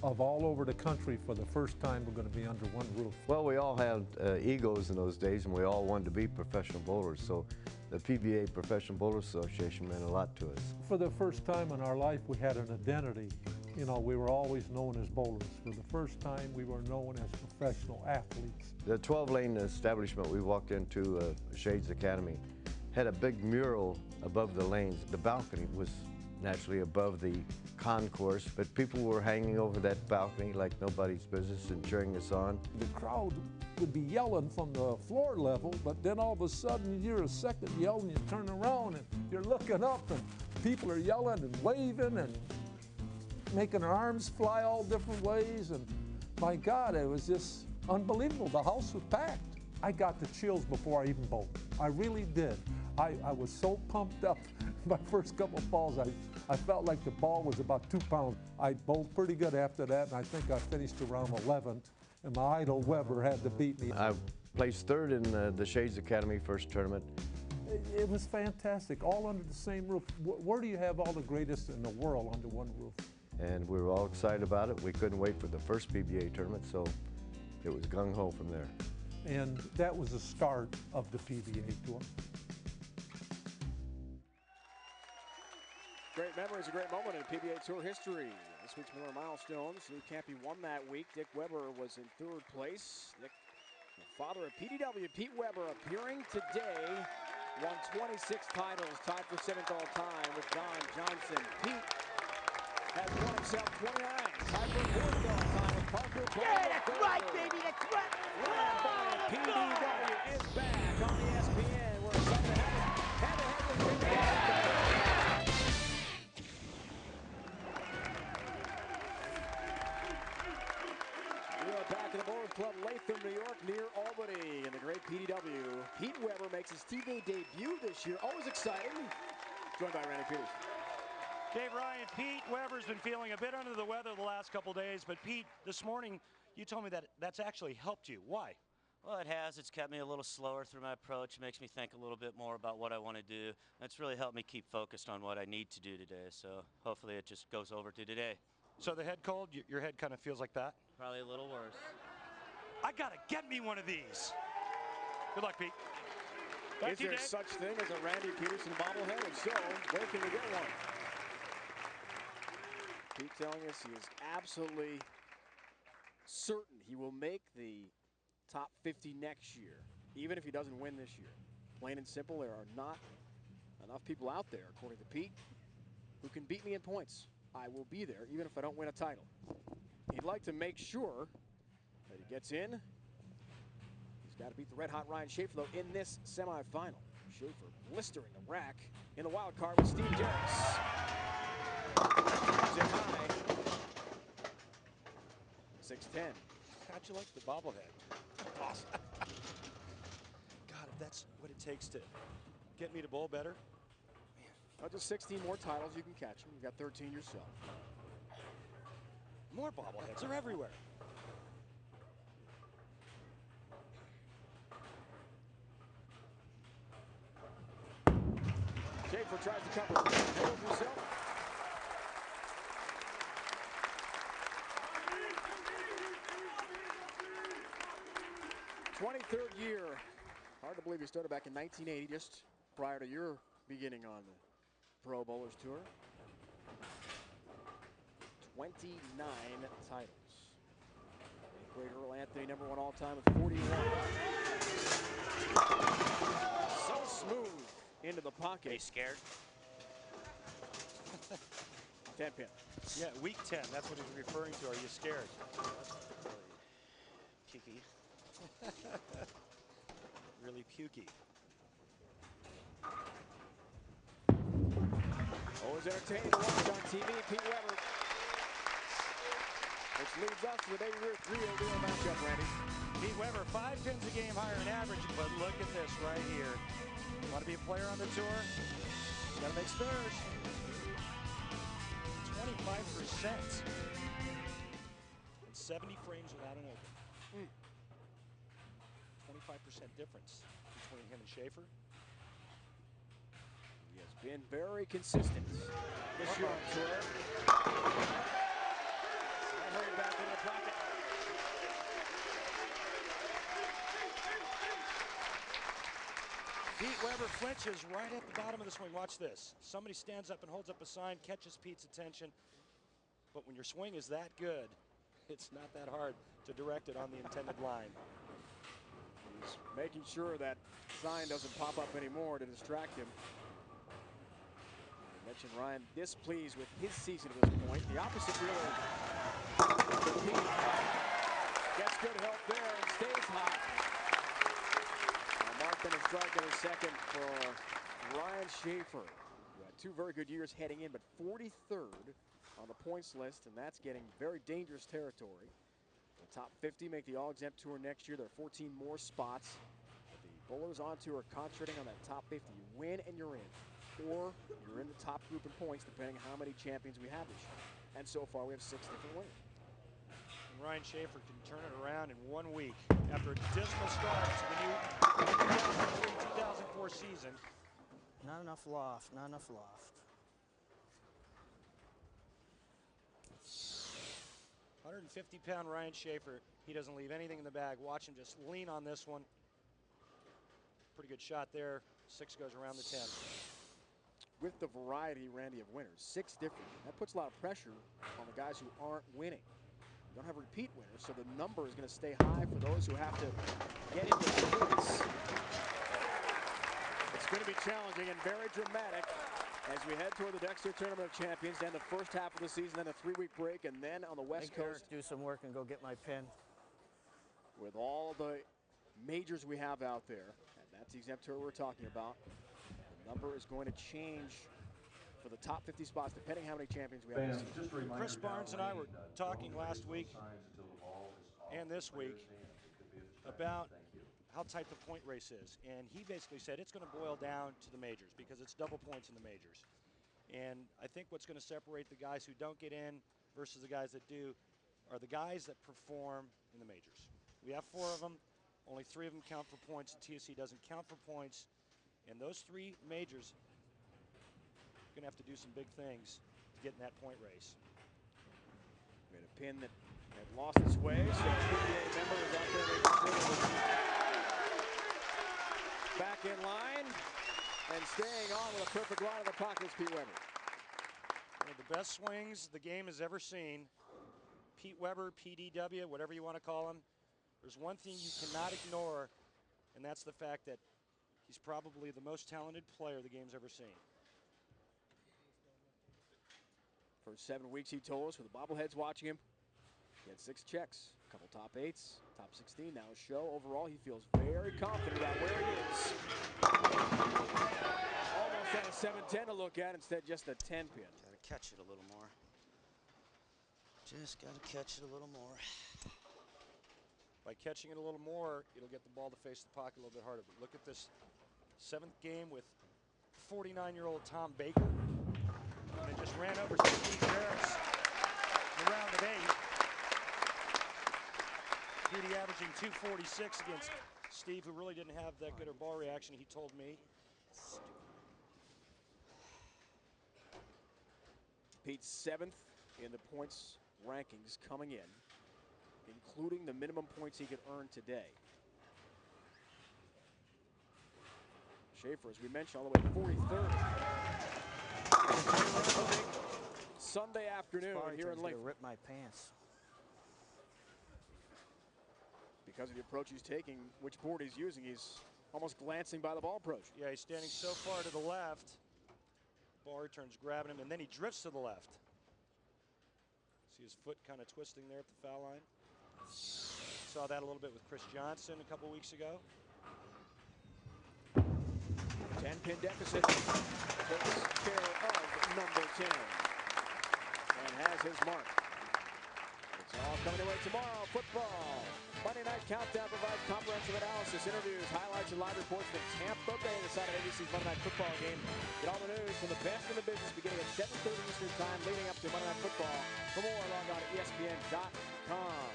of all over the country for the first time were going to be under one roof. Well, we all had egos in those days, and we all wanted to be professional bowlers, so the PBA Professional Bowlers Association meant a lot to us. For the first time in our life, we had an identity. You know, we were always known as bowlers. For the first time, we were known as professional athletes. The 12-lane establishment we walked into, Shades Academy, had a big mural above the lanes. The balcony was naturally above the concourse, but people were hanging over that balcony like nobody's business and cheering us on. The crowd would be yelling from the floor level, but then all of a sudden you hear a second yell and you turn around and you're looking up and people are yelling and waving and making their arms fly all different ways, and my God, it was just unbelievable. The house was packed. I got the chills before I even bowled. I really did. I was so pumped up. My first couple of balls, I felt like the ball was about 2 pounds. I bowled pretty good after that, and I think I finished around 11th, and my idol Weber had to beat me. I placed 3rd in the Shades Academy first tournament. It was fantastic, all under the same roof. Where do you have all the greatest in the world under one roof? And we were all excited about it. We couldn't wait for the first PBA tournament, so it was gung-ho from there. And that was the start of the PBA tour. Great memories, a great moment in PBA Tour history. This week's Miller Milestones. Lou Campy won that week. Dick Weber was in 3rd place. Dick, the father of PDW, Pete Weber, appearing today. Won 26 titles, tied for 7th all time with Don Johnson. Pete has won himself 29. Tied for 4th all time with Parker. Yeah, that's right, baby, that's right. PDW is back on ESPN. We're excited to have it. Head-to-head with PBA. Back in the Bowlers Club, Latham, New York, near Albany, and the great PDW. Pete Weber makes his TV debut this year. Always exciting. Joined by Randy Peters. Dave, Ryan, Pete Weber's been feeling a bit under the weather the last couple days, but Pete, this morning you told me that that's actually helped you. Why? Well, it has. It's kept me a little slower through my approach. It makes me think a little bit more about what I want to do. It's really helped me keep focused on what I need to do today, so hopefully it just goes over to today. So the head cold, your head kind of feels like that? Probably a little worse. I gotta get me one of these. Good luck, Pete. Is there such thing as a Randy Peterson bobblehead? If so, where can we get one? Pete telling us he is absolutely certain he will make the top 50 next year, even if he doesn't win this year. Plain and simple, there are not enough people out there, according to Pete, who can beat me in points. I will be there, even if I don't win a title. He'd like to make sure that he gets in. He's got to beat the red-hot Ryan Shafer, though, in this semifinal. Shafer blistering the rack in the wild card with Steve Jaros. He's in high. 6-10. How'd you like the bobblehead? Awesome. God, if that's what it takes to get me to bowl better. Well, just 16 more titles, you can catch them. You've got 13 yourself. More bobbleheads, they're everywhere. Shafer tries to cover. Holds himself. 23rd year. Hard to believe he started back in 1980, just prior to your beginning on the Pro Bowlers Tour. 29 titles. Great Earl Anthony, #1 all-time with 41. So smooth into the pocket. Are you scared? 10 pin. Yeah, week 10. That's what he's referring to. Are you scared? Kiki. Really pukey. Always entertaining to watch on TV. Pete Weber. Which leads us to the Baby Ruth 3-0 matchup, Randy. Pete Weber, 5 pins a game higher in average, but look at this right here. Want to be a player on the tour? Got to make spares. 25%. And 70 frames without an open. 25% difference between him and Shafer. He has been very consistent this year on tour. Hurry back into the pocket. Pete Weber flinches right at the bottom of the swing. Watch this. Somebody stands up and holds up a sign, catches Pete's attention. But when your swing is that good, it's not that hard to direct it on the intended line. He's making sure that sign doesn't pop up anymore to distract him. I mentioned Ryan displeased with his season at this point. The opposite really. Pete gets good help there and stays hot. Marking a strike in his second for Ryan Shafer, who had 2 very good years heading in, but 43rd on the points list, and that's getting very dangerous territory. The top 50 make the All-Exempt Tour next year. There are 14 more spots. But the bowlers on tour are concentrating on that top 50. You win and you're in, or you're in the top group in points, depending on how many champions we have this year. And so far, we have 6 different winners. And Ryan Shafer can turn it around in 1 week after a dismal start to the new 2003-2004 season. Not enough loft, not enough loft. 150-pound Ryan Shafer. He doesn't leave anything in the bag. Watch him just lean on this one. Pretty good shot there. 6 goes around the 10. With the variety, Randy, of winners, 6 different. That puts a lot of pressure on the guys who aren't winning. You don't have repeat winners, so the number is going to stay high for those who have to get into points. It's going to be challenging and very dramatic as we head toward the Dexter Tournament of Champions, then the first half of the season, then a 3-week break, and then on the West Coast. Do some work and go get my pin. With all the majors we have out there, and that's the exempt tour we're talking about, the number is going to change for the top 50 spots, depending how many champions we have. Chris Barnes and I were talking last week and this week about how tight the point race is. And he basically said it's going to boil down to the majors because it's double points in the majors. And I think what's going to separate the guys who don't get in versus the guys that do are the guys that perform in the majors. We have 4 of them. Only 3 of them count for points. The TSC doesn't count for points. And those 3 majors going to have to do some big things to get in that point race. We had a pin that had lost its way, so PBA member is out there making sure it was back in line and staying on with a perfect line in the pocket is Pete Weber. One of the best swings the game has ever seen. Pete Weber, PDW, whatever you want to call him. There's one thing you cannot ignore, and that's the fact that he's probably the most talented player the game's ever seen. First 7 weeks, he told us, with the bobbleheads watching him, he had 6 checks, a couple top 8s, top 16. Now a show. Overall, he feels very confident about where he is. Almost had a 7-10 to look at, instead just a 10 pin. Got to catch it a little more. Just got to catch it a little more. By catching it a little more, it'll get the ball to face the pocket a little bit harder. But look at this 7th game with 49-year-old Tom Baker. And it just ran over Steve Jaros in round of 8. Petey averaging 246 against Steve, who really didn't have that good a ball reaction, he told me. Pete's 7th in the points rankings coming in, including the minimum points he could earn today. Shafer, as we mentioned, all the way 43rd. Sunday afternoon here in Latham. Rip my pants. Because of the approach he's taking, which board he's using, he's almost glancing by the ball approach. Yeah, he's standing so far to the left. Ball returns grabbing him, and then he drifts to the left. See his foot kind of twisting there at the foul line. Saw that a little bit with Chris Johnson a couple weeks ago. 10-pin deficit takes care of number 10 and has his mark. It's all coming away tomorrow. Football. Monday Night Countdown provides comprehensive analysis, interviews, highlights, and live reports from Tampa Bay, the side of ABC's Monday Night Football game. Get all the news from the best in the business beginning at 7:30 Eastern Time, leading up to Monday Night Football. For more, log on to ESPN.com.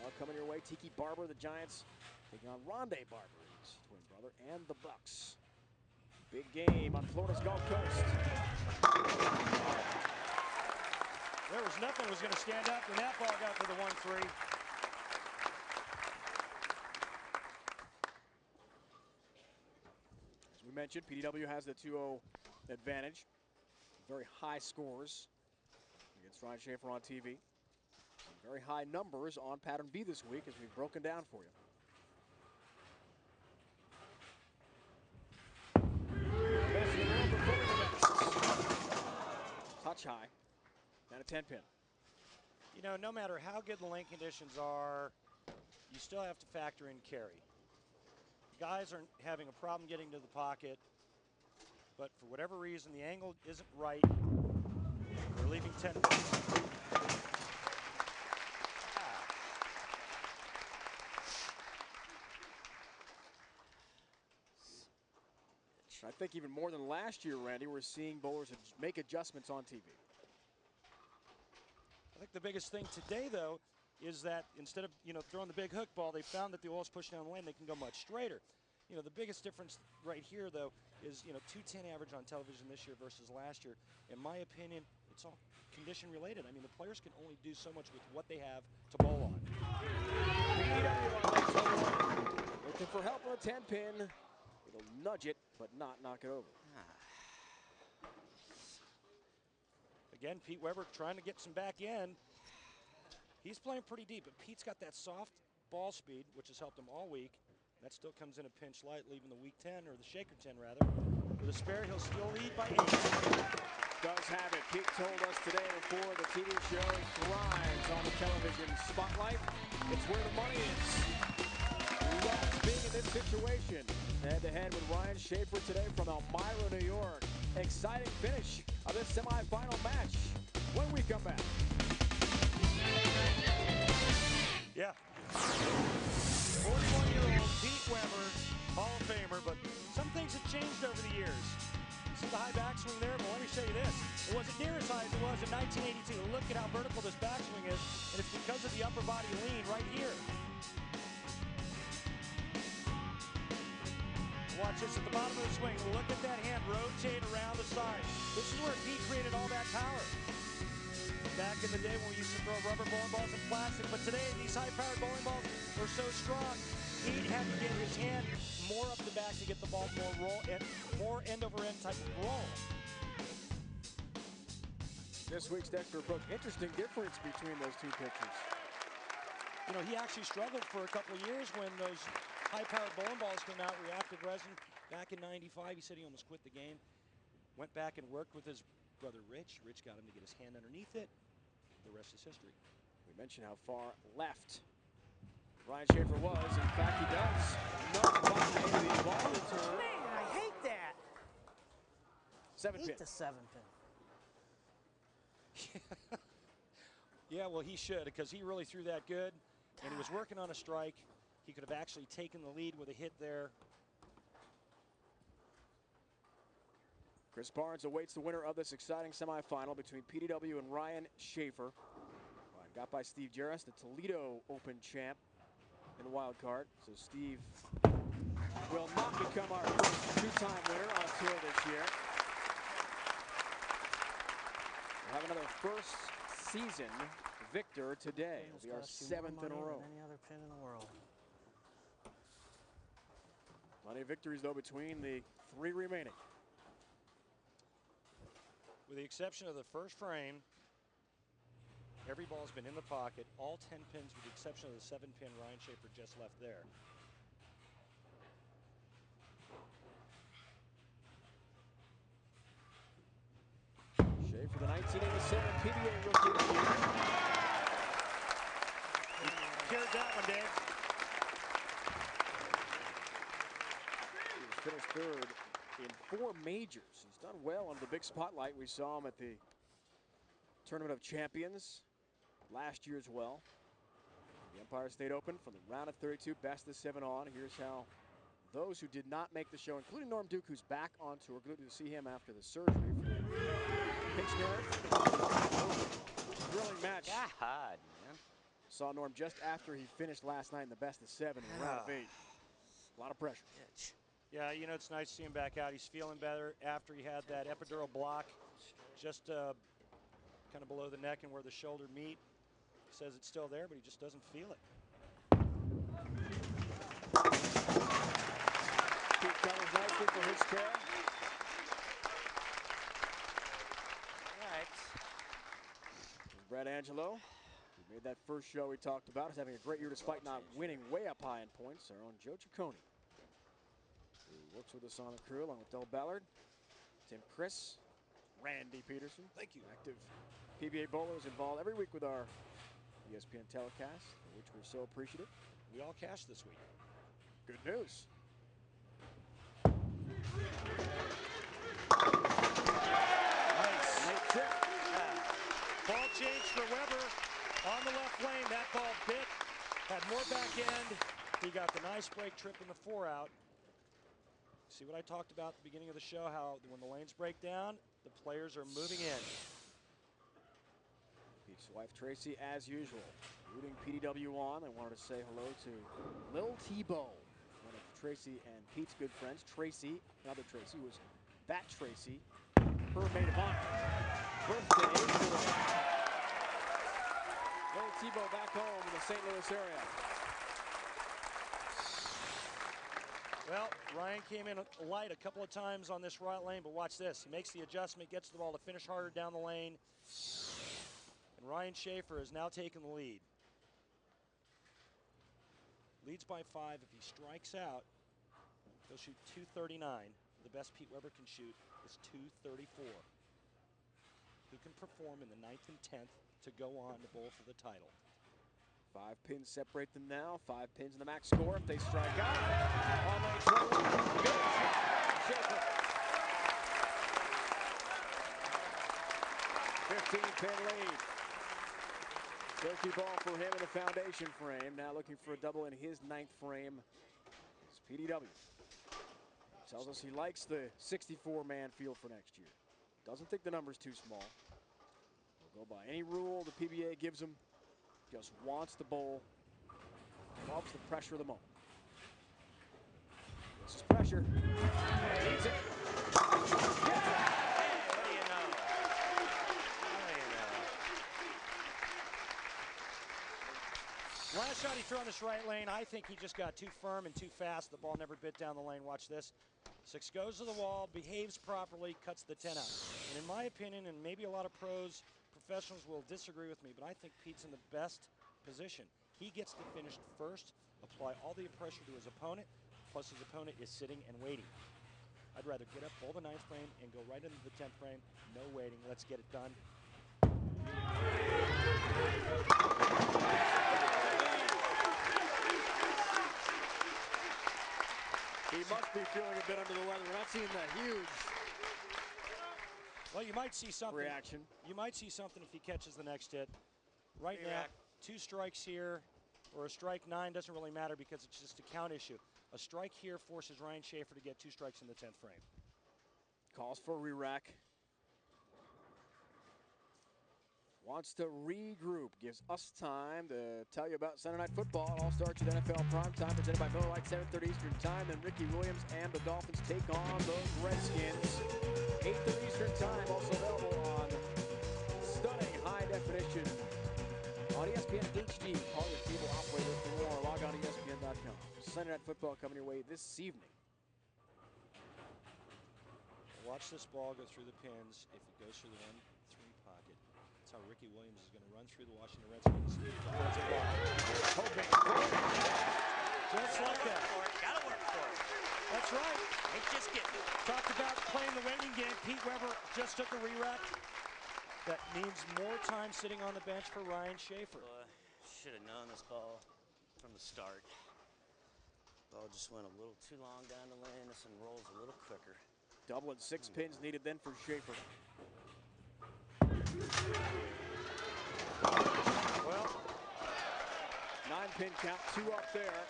All coming your way, Tiki Barber, the Giants, taking on Rondé Barber, his twin brother, and the Bucks. Big game on Florida's Gulf Coast. There was nothing was going to stand up when that ball got to the 1-3. As we mentioned, PDW has the 2-0 advantage. Very high scores against Ryan Shafer on TV. Some very high numbers on Pattern B this week, as we've broken down for you. Touch high and a 10-pin. You know, no matter how good the lane conditions are, you still have to factor in carry. Guys are having a problem getting to the pocket, but for whatever reason, the angle isn't right. They're leaving 10 pins. I think even more than last year, Randy, we're seeing bowlers make adjustments on TV. I think the biggest thing today, though, is that instead of throwing the big hook ball, they found that the oil's pushing down the lane, they can go much straighter. The biggest difference right here, though, is 210 average on television this year versus last year. In my opinion, it's all condition related. I mean, the players can only do so much with what they have to bowl on. Looking for help on a 10-pin. It'll nudge it, but not knock it over. Again, Pete Weber trying to get some back end. He's playing pretty deep, but Pete's got that soft ball speed, which has helped him all week. That still comes in a pinch light, leaving the weak 10, or the shaker 10 rather. With a spare, he'll still lead by 8. Does have it. Pete told us today before the TV show he thrives on the television spotlight. It's where the money is. Loves being in this situation. Head-to-head with Ryan Shafer today from Elmira, New York. Exciting finish of this semifinal match when we come back. Yeah. 41-year-old Pete Weber, Hall of Famer, but some things have changed over the years. You see the high backswing there, but let me show you this. It wasn't near as high as it was in 1982. Look at how vertical this backswing is, and it's because of the upper body lean right here. Watch this at the bottom of the swing. Look at that hand rotate around the side. This is where Pete created all that power. Back in the day when we used to throw rubber bowling balls and plastic, but today these high-powered bowling balls are so strong, Pete had to get his hand more up the back to get the ball more end-over-end type of roll. This week's Dexter approach, interesting difference between those two pictures. He actually struggled for a couple of years when those high-powered bowling balls came out, reactive resin. Back in '95, he said he almost quit the game. Went back and worked with his brother Rich. Rich got him to get his hand underneath it. The rest is history. We mentioned how far left Ryan Shafer was. In fact, he does nudge by the ball return. Man, I hate that. 7-pin. Hate the 7-pin. Yeah, well, he should, because he really threw that good, and he was working on a strike. He could have actually taken the lead with a hit there. Chris Barnes awaits the winner of this exciting semifinal between PDW and Ryan Shafer. Ryan got by Steve Jaros, the Toledo Open champ in the wild card. So Steve will not become our first two-time winner on tour this year. We'll have another first season victor today. It'll be our 7th in a row. Any other pin in the world. Plenty of victories, though, between the 3 remaining. With the exception of the first frame, every ball's been in the pocket. All 10 pins with the exception of the 7-pin Ryan Shafer just left there. Shafer, the 1987 PBA Rookie of the Year. Carried that one, Dave. He finished 3rd in 4 majors. He's done well under the big spotlight. We saw him at the Tournament of Champions last year as well. The Empire State Open from the round of 32, best of 7 on. Here's how those who did not make the show, including Norm Duke, who's back on tour. Good to see him after the surgery for the pinch nerve. Thrilling match. God, man. Saw Norm just after he finished last night in the best of 7 in the round of 8. A lot of pressure. Yeah, you know, it's nice to see him back out. He's feeling better after he had that epidural block just kind of below the neck and where the shoulder meet. He says it's still there, but he just doesn't feel it. Pete covers nicely for his care. All right. Brad Angelo, who made that first show we talked about, is having a great year despite not winning way up high in points. Our own Joe Ciccone, who works with us on the crew, along with Del Ballard, Tim Chris, Randy Peterson. Thank you. Active PBA bowlers involved every week with our ESPN telecast, for which we're so appreciative. We all cashed this week. Good news. Nice. Late trip. Ball change for Weber on the left lane. That ball bit, had more back end. He got the nice break trip in the 4-out. See what I talked about at the beginning of the show, how when the lanes break down, the players are moving in. Pete's wife Tracy, as usual, rooting PDW on. I wanted to say hello to Lil Tebow, one of Tracy and Pete's good friends. Tracy, another Tracy, was that Tracy, her maid of honor. Birthday for Lil Tebow back home in the St. Louis area. Well, Ryan came in light a couple of times on this right lane, but watch this. He makes the adjustment, gets the ball to finish harder down the lane. And Ryan Shafer has now taken the lead. Leads by 5. If he strikes out, he'll shoot 239. The best Pete Weber can shoot is 234. Who can perform in the 9th and 10th to go on to bowl for the title? 5 pins separate them now. 5 pins in the max score if they strike out. On lane 12. Good shot. Shafer. 15-pin lead. Turkey ball for him in the foundation frame. Now looking for a double in his 9th frame. It's PDW. Tells us he likes the 64-man field for next year. Doesn't think the number's too small. Will go by any rule the PBA gives him. Just wants the bowl. Loves the pressure of the moment. This is pressure. Needs it. Gets it. Hey, what do you know? What do you know? Last shot he threw on this right lane, I think he just got too firm and too fast. The ball never bit down the lane. Watch this. 6 goes to the wall, behaves properly, cuts the 10 out. And in my opinion, and maybe a lot of pros, professionals will disagree with me, but I think Pete's in the best position. He gets to finish first, apply all the pressure to his opponent, plus his opponent is sitting and waiting. I'd rather get up, bowl the 9th frame, and go right into the 10th frame. No waiting. Let's get it done. He must be feeling a bit under the weather. We're not seeing the huge Well, you might see something. reaction. You might see something if he catches the next hit. Right now, 2 strikes here, or a strike 9 doesn't really matter because it's just a count issue. A strike here forces Ryan Shafer to get 2 strikes in the 10th frame. Calls for a re-rack. Wants to regroup. Gives us time to tell you about Sunday Night Football. It all starts with NFL Primetime, presented by Miller Lite, 7:30 Eastern Time. Then Ricky Williams and the Dolphins take on those Redskins. 8:30 Eastern Time, also available on stunning high definition on ESPN HD. Call your cable operator for more. Log on to ESPN.com. Sunday Night Football coming your way this evening Watch this ball go through the pins. If it goes through the 1-3 pocket, that's how Ricky Williams is going to run through the Washington Redskins. Just like that. Gotta work for it. That's right. Ain't just getting it. Talked about playing the waiting game. Pete Weber just took a re-rack. That means more time sitting on the bench for Ryan Shafer. Should have known this ball from the start. Ball just went a little too long down the lane. This one rolls a little quicker. Double and 6 pins needed then for Shafer. Well, 9-pin count, 2 up there.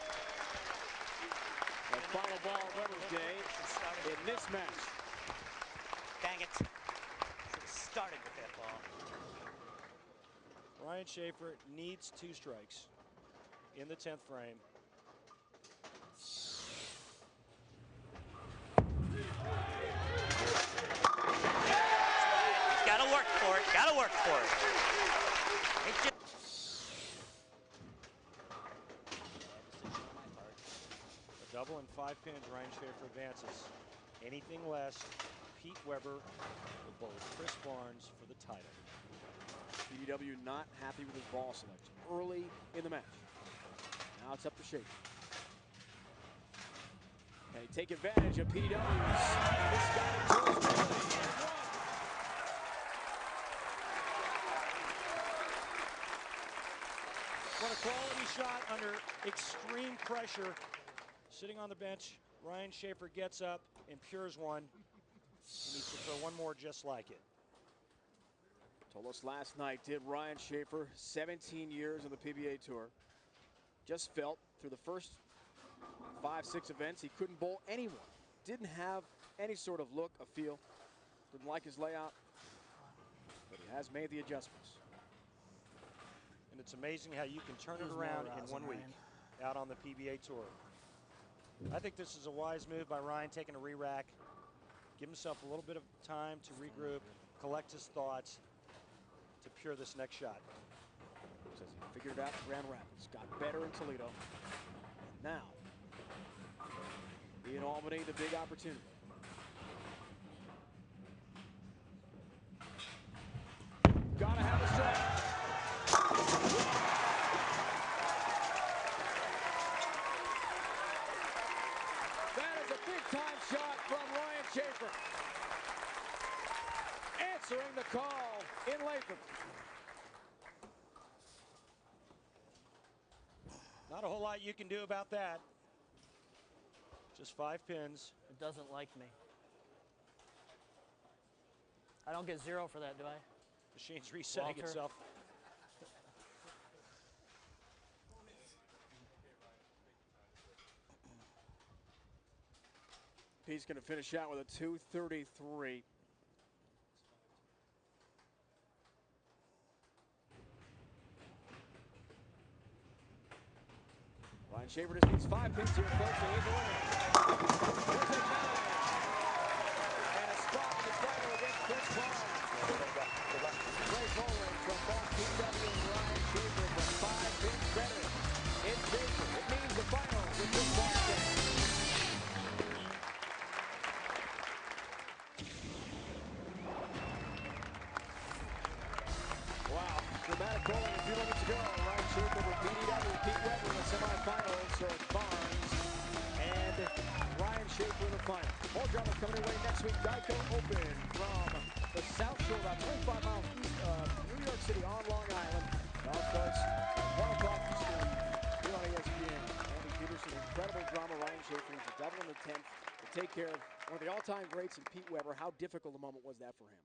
The final ball of Weber's day in this match. Dang it. Should have started with that ball. Ryan Shafer needs 2 strikes in the 10th frame. He's got to work for it. Got to work for it. A double and 5 pins. Ryan Shafer advances. Anything less, Pete Weber will bowl Chris Barnes for the title. PBW not happy with his ball selection early in the match. Now it's up to Shafer. Can he take advantage of PBW's misguided tools? What a quality shot under extreme pressure. Sitting on the bench, Ryan Shafer gets up and pures one. He needs to throw one more just like it. Told us last night, did Ryan Shafer, 17 years on the PBA Tour. Just felt through the first 5-6 events, he couldn't bowl anyone. Didn't have any sort of look, a feel. Didn't like his layout, but he has made the adjustments. And it's amazing how you can turn it around in 1 week out on the PBA Tour. I think this is a wise move by Ryan, taking a re-rack. Give himself a little bit of time to regroup, collect his thoughts, to pure this next shot. Says he figured it out in Grand Rapids, got better in Toledo, and now in Albany, the big opportunity. Gotta have a strike. That is a big-time shot from Ryan Shafer. Answering the call in Latham. Not a whole lot you can do about that. Just 5 pins. It doesn't like me. I don't get 0 for that, do I? Machine's resetting Walter. itself. He's going to finish out with a 233. Ryan Shafer just needs 5 pins here, folks, and he's winning. There's a 9. And a spot in the final against Chris Barnes. Great bowling from both PW and Ryan Shafer for 5 pins better in Shafer. It means the final with Chris Barnes. Wow, dramatic bowling a few moments ago. Ryan Shafer with PBW, Pete Weber in the semifinals. So it's Barnes and Ryan Shafer in the final. More drama coming your way next week. Geico Open from the South Shore, about 25 miles east of New York City on Long Island. It all starts at 1 o'clock Eastern here on ESPN. Andy Peterson, incredible drama. Ryan Shafer with a double in the 10th to take care of one of the all-time greats in Pete Weber. How difficult a moment was that for him?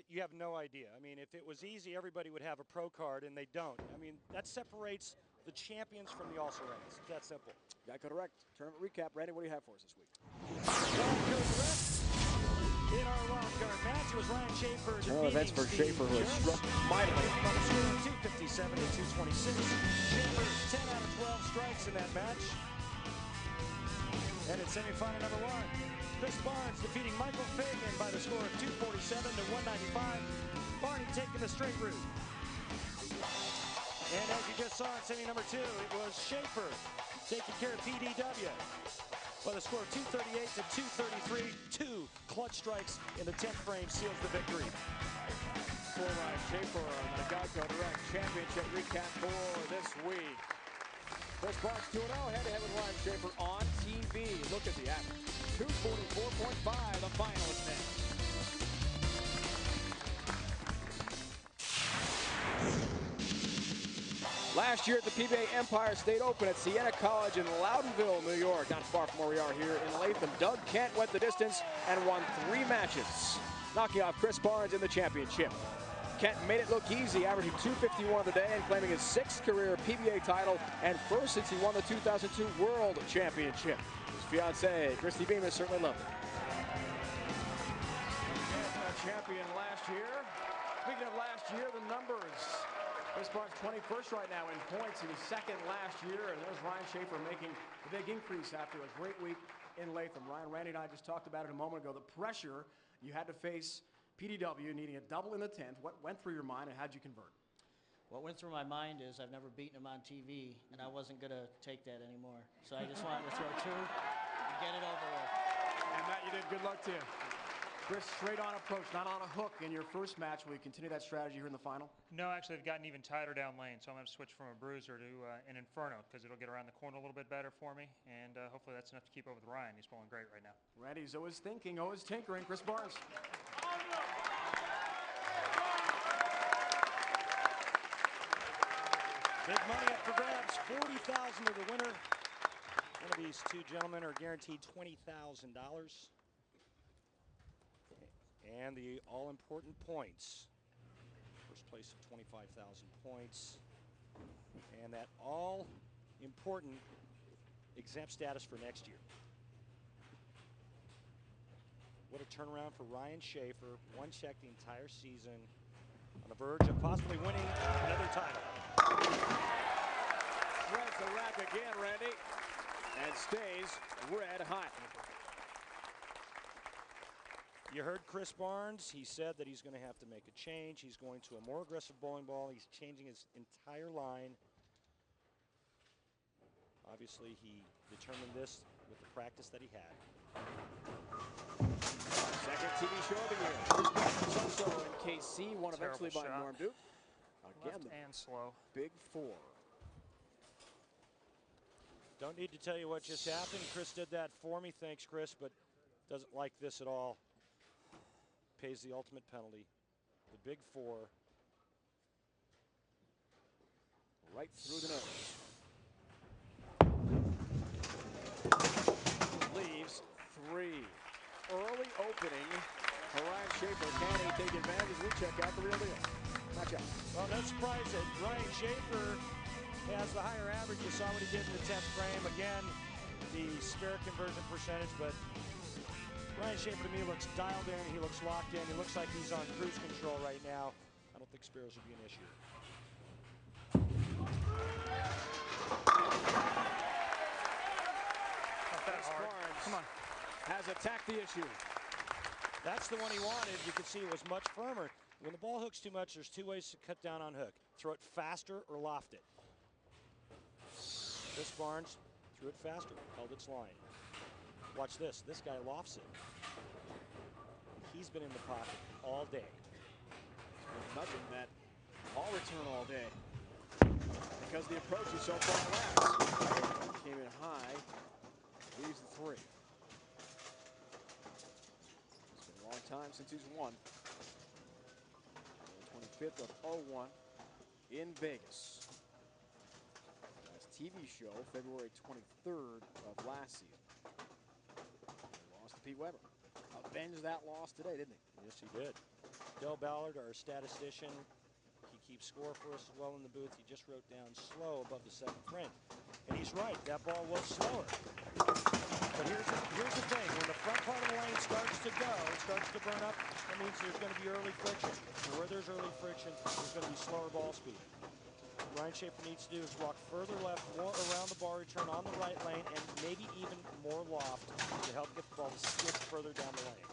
You have no idea. I mean, if it was easy, everybody would have a pro card, and they don't. I mean, that separates the champions from the also-rans. It's that simple. Geico Direct tournament recap. Randy, what do you have for us this week? In our wildcard match, it was Ryan Shafer Tournament events for Shafer, who has struck mightily. 257 to 226. Shafer 10 out of 12 strikes in that match. And it's semifinal number 1. Chris Barnes defeating Michael Fagan by the score of 247 to 195. Barney taking the straight route. And as you just saw in semi number 2, it was Shafer taking care of PDW. by the score of 238 to 233. 2 clutch strikes in the 10th frame seals the victory. For Ryan Shafer on the Geico Direct Championship recap for this week. Chris Barnes 2-0 head-to-head with Ryan Shafer on TV. Look at the average. 244.5, the finalist next. Last year at the PBA Empire State Open at Siena College in Loudonville, New York, not far from where we are here in Latham, Doug Kent went the distance and won 3 matches, knocking off Chris Barnes in the championship. Kent made it look easy, averaging 251 today and claiming his 6th career PBA title and first since he won the 2002 World Championship. His fiancée, Christy Bemis, certainly loved it. Champion last year. Speaking of last year, the numbers. Chris Barnes 21st right now in points. He was 2nd last year, and there's Ryan Shafer making the big increase after a great week in Latham. Ryan, Randy and I just talked about it a moment ago. The pressure you had to face PDW needing a double in the 10th. What went through your mind, and how'd you convert? What went through my mind is I've never beaten him on TV, and I wasn't going to take that anymore. So I just wanted to throw 2 and get it over with. And Matt, you did. Good luck to you. Chris, straight on approach, not on a hook in your first match. Will you continue that strategy here in the final? No, actually, they've gotten even tighter down lane, so I'm going to switch from a bruiser to an inferno because it'll get around the corner a little bit better for me, and hopefully that's enough to keep up with Ryan. He's bowling great right now. Randy's always thinking, always tinkering. Chris Barnes. Big money up for grabs, $40,000 to the winner. One of these 2 gentlemen are guaranteed $20,000. And the all-important points. First place of 25,000 points. And that all-important exempt status for next year. What a turnaround for Ryan Shafer. 1 check the entire season. On the verge of possibly winning another title. Threads the rack again, Randy. And stays red hot. You heard Chris Barnes. He said that he's going to have to make a change. He's going to a more aggressive bowling ball. He's changing his entire line. Obviously, he determined this with the practice that he had. Second TV show of the year. Chris Barnes also in KC, won eventually by Norm Duke. Again, Left and slow. Big 4. Don't need to tell you what just happened. Chris did that for me. Thanks, Chris, but doesn't like this at all. Pays the ultimate penalty. The big 4. Right through the nose. Leaves 3. Early opening for Ryan Shafer. Can he take advantage as we check out the real deal? Match out. Well, no surprise that Ryan Shafer has the higher average. You saw what he did in the 10th frame. Again, the spare conversion percentage, but Ryan Shafer to me looks dialed in. He looks locked in. He looks like he's on cruise control right now. I don't think spares will be an issue. Barnes Come on. has attacked the issue. That's the one he wanted. You could see it was much firmer. When the ball hooks too much, there's 2 ways to cut down on hook. Throw it faster or loft it. Chris Barnes threw it faster, held its line. Watch this. This guy lofts it. He's been in the pocket all day. Nudging that ball return all day. Because the approach is so far left. Came in high. Leaves the 3. It's been a long time since he's won. 25th of 01 in Vegas. Last TV show, February 23rd of last season. He lost to Pete Weber. Avenged that loss today, didn't he? Yes, he did. Del Ballard, our statistician, he keeps score for us as well in the booth. He just wrote down slow above the 7th frame. And he's right, that ball was slower. But here's the thing, when the front part of the lane starts to go, it starts to burn up, that means there's going to be early friction. And where there's early friction, there's going to be slower ball speed. What Ryan Shafer needs to do is walk further left, more around the bar return on the right lane, and maybe even more loft to help get the ball to skid further down the lane.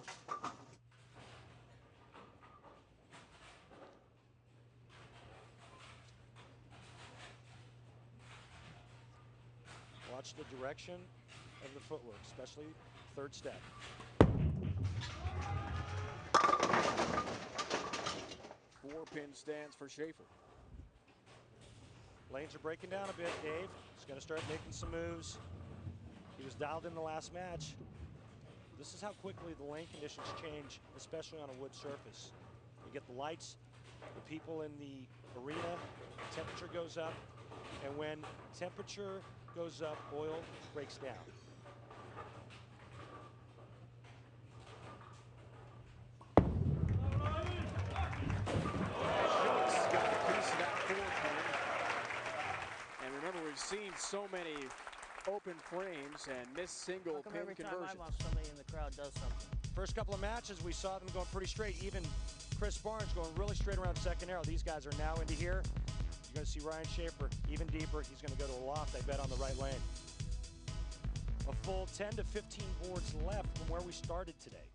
Watch the direction of the footwork, especially third step. 4-pin stands for Shafer. Lanes are breaking down a bit, Dave. He's going to start making some moves. He was dialed in the last match. This is how quickly the lane conditions change, especially on a wood surface. You get the lights, the people in the arena, temperature goes up, and when temperature goes up, oil breaks down. We've seen so many open frames and missed single pin every conversions. time I watch somebody in the crowd does something? First couple of matches, we saw them going pretty straight. Even Chris Barnes going really straight around second arrow. These guys are now into here. You're going to see Ryan Shafer even deeper. He's going to go to a loft, I bet, on the right lane. A full 10 to 15 boards left from where we started today.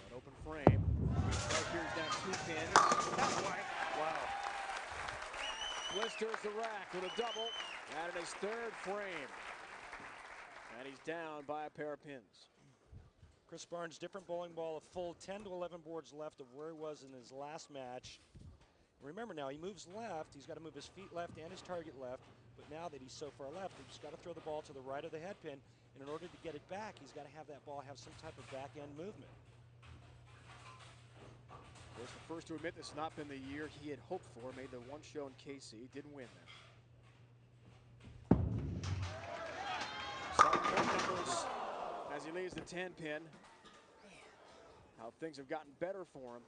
An open frame. Here's down 2 pins. Wow. Blisters the rack with a double. That in his 3rd frame. And he's down by a pair of pins. Chris Barnes, different bowling ball, a full 10 to 11 boards left of where he was in his last match. Remember now, he moves left. He's got to move his feet left and his target left. But now that he's so far left, he's got to throw the ball to the right of the head pin. And in order to get it back, he's got to have that ball have some type of back end movement. Was the first to admit this has not been the year he had hoped for. Made the one show in KC, didn't win there. Some point numbers as he leaves the 10 pin. How things have gotten better for him.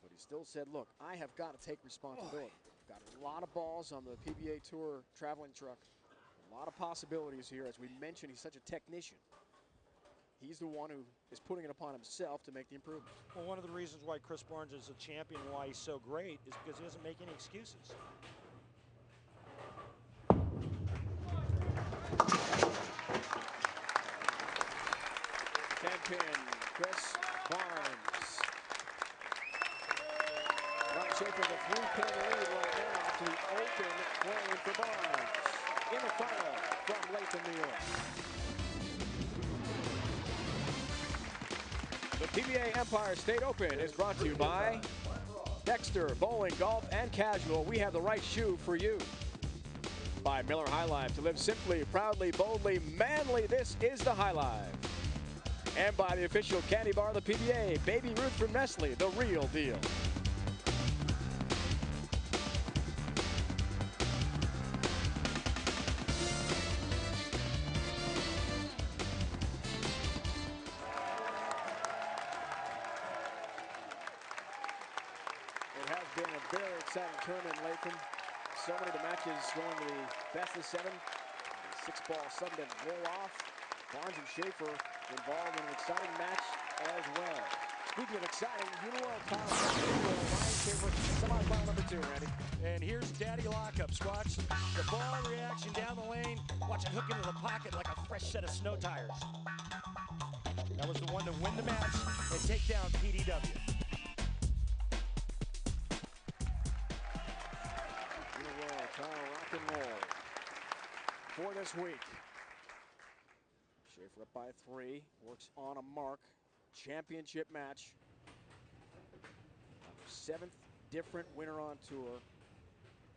But he still said, look, I have got to take responsibility. Got a lot of balls on the PBA Tour traveling truck. A lot of possibilities here. As we mentioned, he's such a technician. He's the one who is putting it upon himself to make the improvements. Well, one of the reasons why Chris Barnes is a champion and why he's so great is because he doesn't make any excuses. Pin, Chris Barnes. Ryan Shafer with a 3-pin lead right now to the open frame for Barnes. In the final from Latham, New York. The PBA Empire State Open is brought to you by Dexter Bowling, Golf, and Casual. We have the right shoe for you. By Miller High Life, to live simply, proudly, boldly, manly. This is the High Life. And by the official candy bar of the PBA, Baby Ruth from Nestle, the real deal. It has been a very exciting tournament in Latham. So many of the matches going to the best of 7. The 6-ball sudden didn't roll off. Barnes and Shafer involved in an exciting match as well. Speaking of exciting, Uniworld title Ryan Shafer, semifinal number 2, Randy. And here's Daddy Lockups. Watch the ball reaction down the lane. Watch it hook into the pocket like a fresh set of snow tires. That was the one to win the match and take down PDW. Uniworld title rock and roll for this week. Shafer up by 3, works on a mark. Championship match. 7th different winner on tour.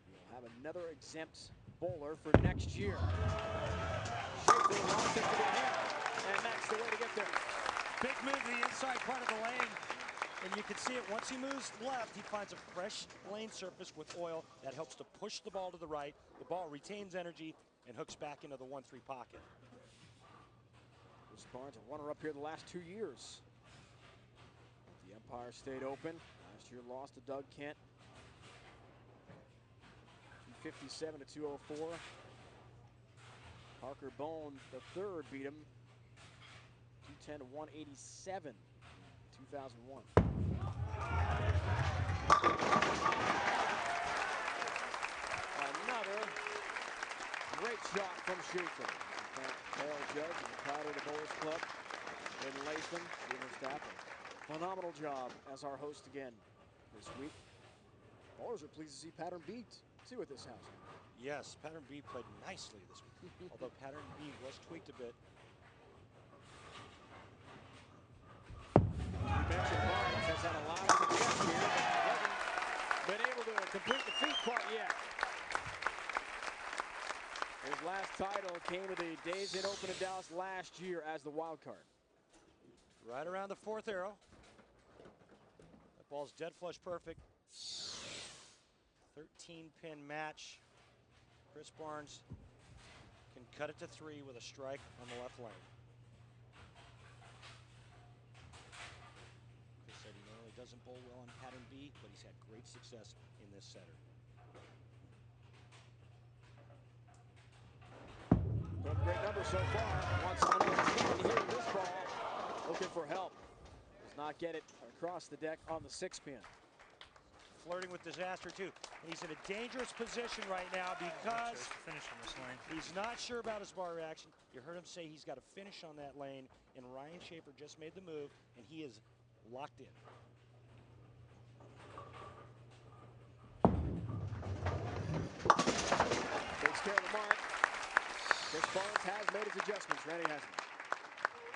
We'll have another exempt bowler for next year. Shafer wants it to the hit, and that's the way to get there. Big move to the inside part of the lane. And you can see it, once he moves left, he finds a fresh lane surface with oil that helps to push the ball to the right. The ball retains energy and hooks back into the 1-3 pocket. Chris Barnes, a runner-up here the last 2 years. At the Empire State Open. Last year lost to Doug Kent. 257 to 204. Parker Bone, the 3rd, beat him 210 to 187 in 2001. Another great shot from Shafer. Carol Judge and the crowd of the Bowlers Club in Latham, Stephen Stapp. Phenomenal job as our host again this week. Bowlers are pleased to see pattern beat. See what this house. Yes, pattern B played nicely this week, although pattern B was tweaked a bit. You mentioned Barnes has had a lot of success here, but hasn't been able to complete the feat quite yet. His last title came to the Days Inn Open in Dallas last year as the wild card. Right around the 4th arrow. That ball's dead flush perfect. 13-pin match. Chris Barnes can cut it to 3 with a strike on the left lane. Chris said he normally doesn't bowl well on pattern B, but he's had great success in this setter. Great number so far. Wants another 10 here in this ball. Looking for help. Does not get it across the deck on the 6-pin. Flirting with disaster too. And he's in a dangerous position right now because Finish on this lane. he's not sure about his bar reaction. You heard him say he's got to finish on that lane, and Ryan Shafer just made the move, and he is locked in. Takes care of the mark. Chris Barnes has made his adjustments. Randy hasn't.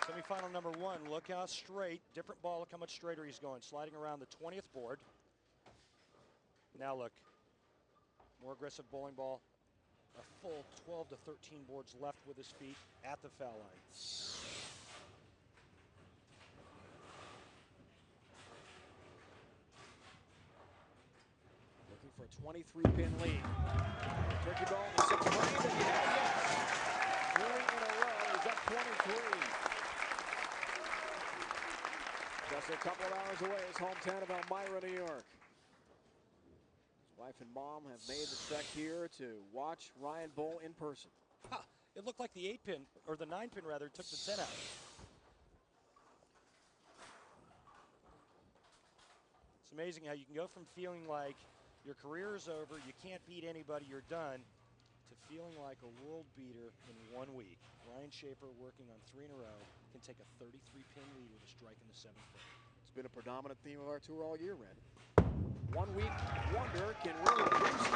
Semifinal number 1. Look how straight. Different ball. Look how much straighter he's going. Sliding around the 20th board. Now look. More aggressive bowling ball. A full 12 to 13 boards left with his feet at the foul line. Looking for a 23-pin lead. Turkey ball in the 6th frame, and he has it. 3 in a row. He's up 23. Just a couple of hours away, his hometown of Elmira, New York. His wife and mom have made the trek here to watch Ryan bowl in person. Ha! It looked like the 8-pin, or the 9-pin rather, took the 10 out. It's amazing how you can go from feeling like your career is over, you can't beat anybody, you're done, to feeling like a world beater in 1 week. Ryan Shafer, working on 3 in a row, can take a 33-pin lead with a strike in the 7th frame. It's been a predominant theme of our tour all year, Randy. 1 week wonder can really boost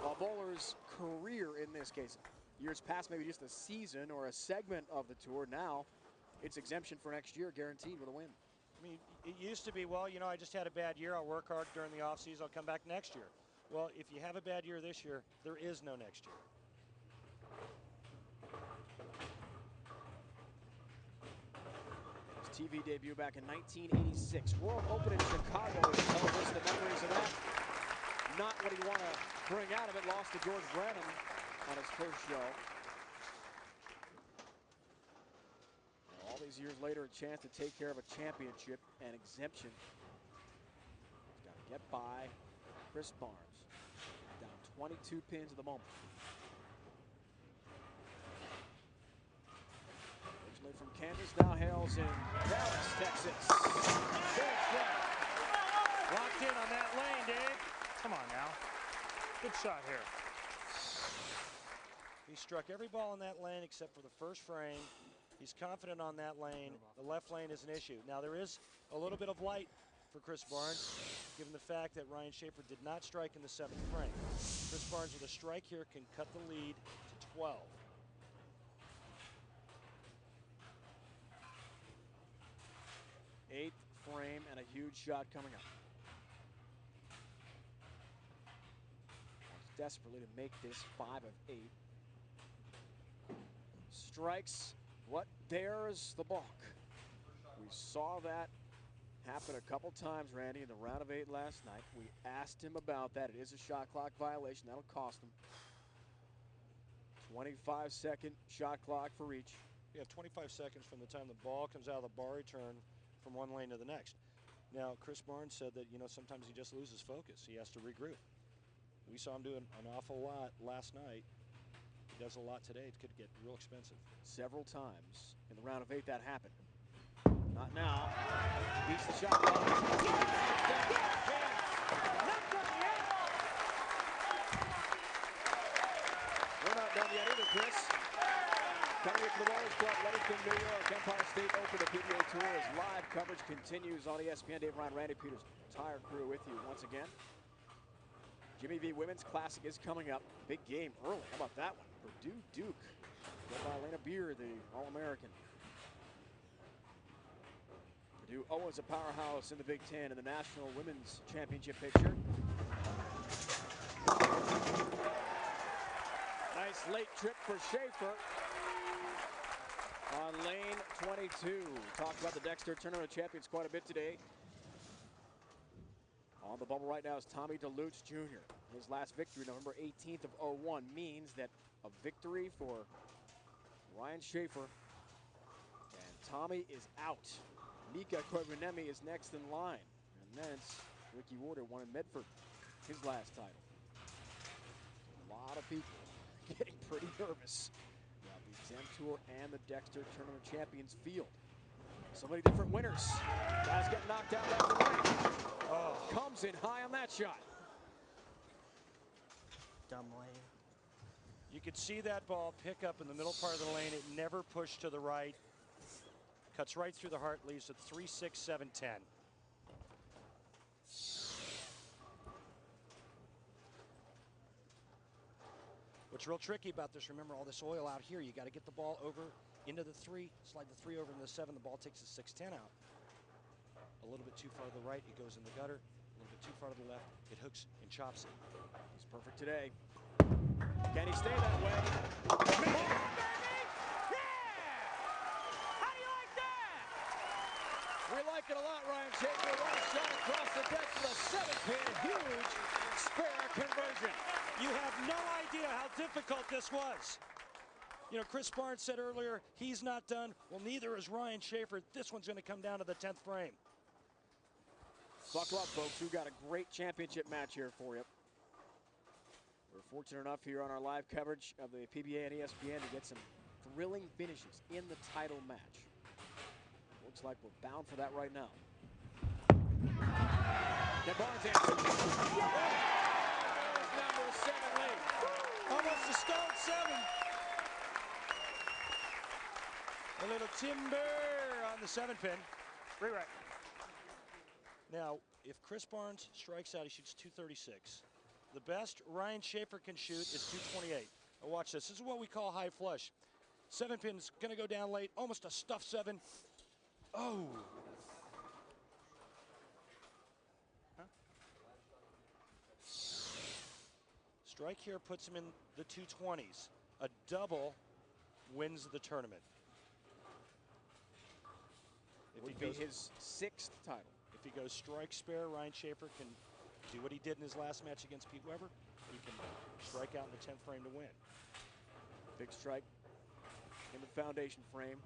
a bowler's career in this case. Years past, maybe just a season or a segment of the tour. Now, it's exemption for next year, guaranteed with a win. I mean, it used to be, well, you know, I just had a bad year. I'll work hard during the offseason. I'll come back next year. Well, if you have a bad year this year, there is no next year. His TV debut back in 1986. World Open in Chicago is telling us the memories of that. Not what he want to bring out of it. Lost to George Brennan on his first show. All these years later, a chance to take care of a championship and exemption. He's got to get by Chris Barnes. Down 22 pins at the moment. Originally from Kansas, now hails in Dallas, Texas. Big shot. Locked in on that lane, Dave. Come on now. Good shot here. He struck every ball in that lane except for the first frame. He's confident on that lane. The left lane is an issue. Now there is a little bit of light for Chris Barnes, given the fact that Ryan Shafer did not strike in the 7th frame. Chris Barnes with a strike here can cut the lead to 12. Eighth frame and a huge shot coming up. Wants desperately to make this 5 of 8. Strikes what dares the balk. We saw that happen a couple times, Randy, in the round of 8 last night. We asked him about that. It is a shot clock violation. That'll cost him. 25-second shot clock for each. You have 25 seconds from the time the ball comes out of the bar return from one lane to the next. Now, Chris Barnes said that, you know, sometimes he just loses focus. He has to regroup. We saw him do an awful lot last night. He does a lot today. It could get real expensive. Several times in the round of 8 that happened. Not now. Beats the shot clock. We're not done yet either, Chris. Coming here from the Bowlers Club, Latham, New York, Empire State Open, the PBA Tour's live coverage continues on ESPN. Dave Ryan, Randy Peters, entire crew with you once again. Jimmy V Women's Classic is coming up. Big game early. How about that one? Purdue Duke. Led by Elena Beer, the All-American. Purdue always a powerhouse in the Big Ten in the National Women's Championship picture. Nice late trip for Shafer on lane 22. Talked about the Dexter Tournament of Champions quite a bit today. On the bubble right now is Tommy DeLuce Jr. His last victory, November 18th of 01, means that a victory for Ryan Shafer. And Tommy is out. Mika Koivuniemi is next in line. And then it's Ricky Warder won in Medford, his last title. A lot of people getting pretty nervous about the Xen Tour and the Dexter Tournament of Champions field. So many different winners. Guys getting knocked out left and right. Oh, comes in high on that shot. Dumb lane. You could see that ball pick up in the middle part of the lane. It never pushed to the right. Cuts right through the heart, leaves at 3-6, 7-10. What's real tricky about this, remember all this oil out here, you got to get the ball over into the 3, slide the 3 over into the 7, the ball takes the 6-10 out. A little bit too far to the right, it goes in the gutter. A little bit too far to the left, it hooks and chops it. He's perfect today. Can he stay that way? We like it a lot, Ryan Shafer. One shot across the deck for the 7-pin. Huge spare conversion. You have no idea how difficult this was. You know, Chris Barnes said earlier, he's not done. Well, neither is Ryan Shafer. This one's going to come down to the 10th frame. Buckle up, folks. We've got a great championship match here for you. We're fortunate enough here on our live coverage of the PBA and ESPN to get some thrilling finishes in the title match. Looks like we're bound for that right now. Then Barnes answers. There's number 7 late. Almost a stone 7. A little timber on the 7-pin. Rewrite. Now, if Chris Barnes strikes out, he shoots 236. The best Ryan Shafer can shoot is 228. Now watch this. This is what we call high flush. 7-pin's going to go down late. Almost a stuff 7. Oh. Huh? Strike here puts him in the 220s. A double wins the tournament. It would be his 6th title. If he goes strike spare, Ryan Shafer can do what he did in his last match against Pete Weber. He can strike out in the 10th frame to win. Big strike in the foundation frame.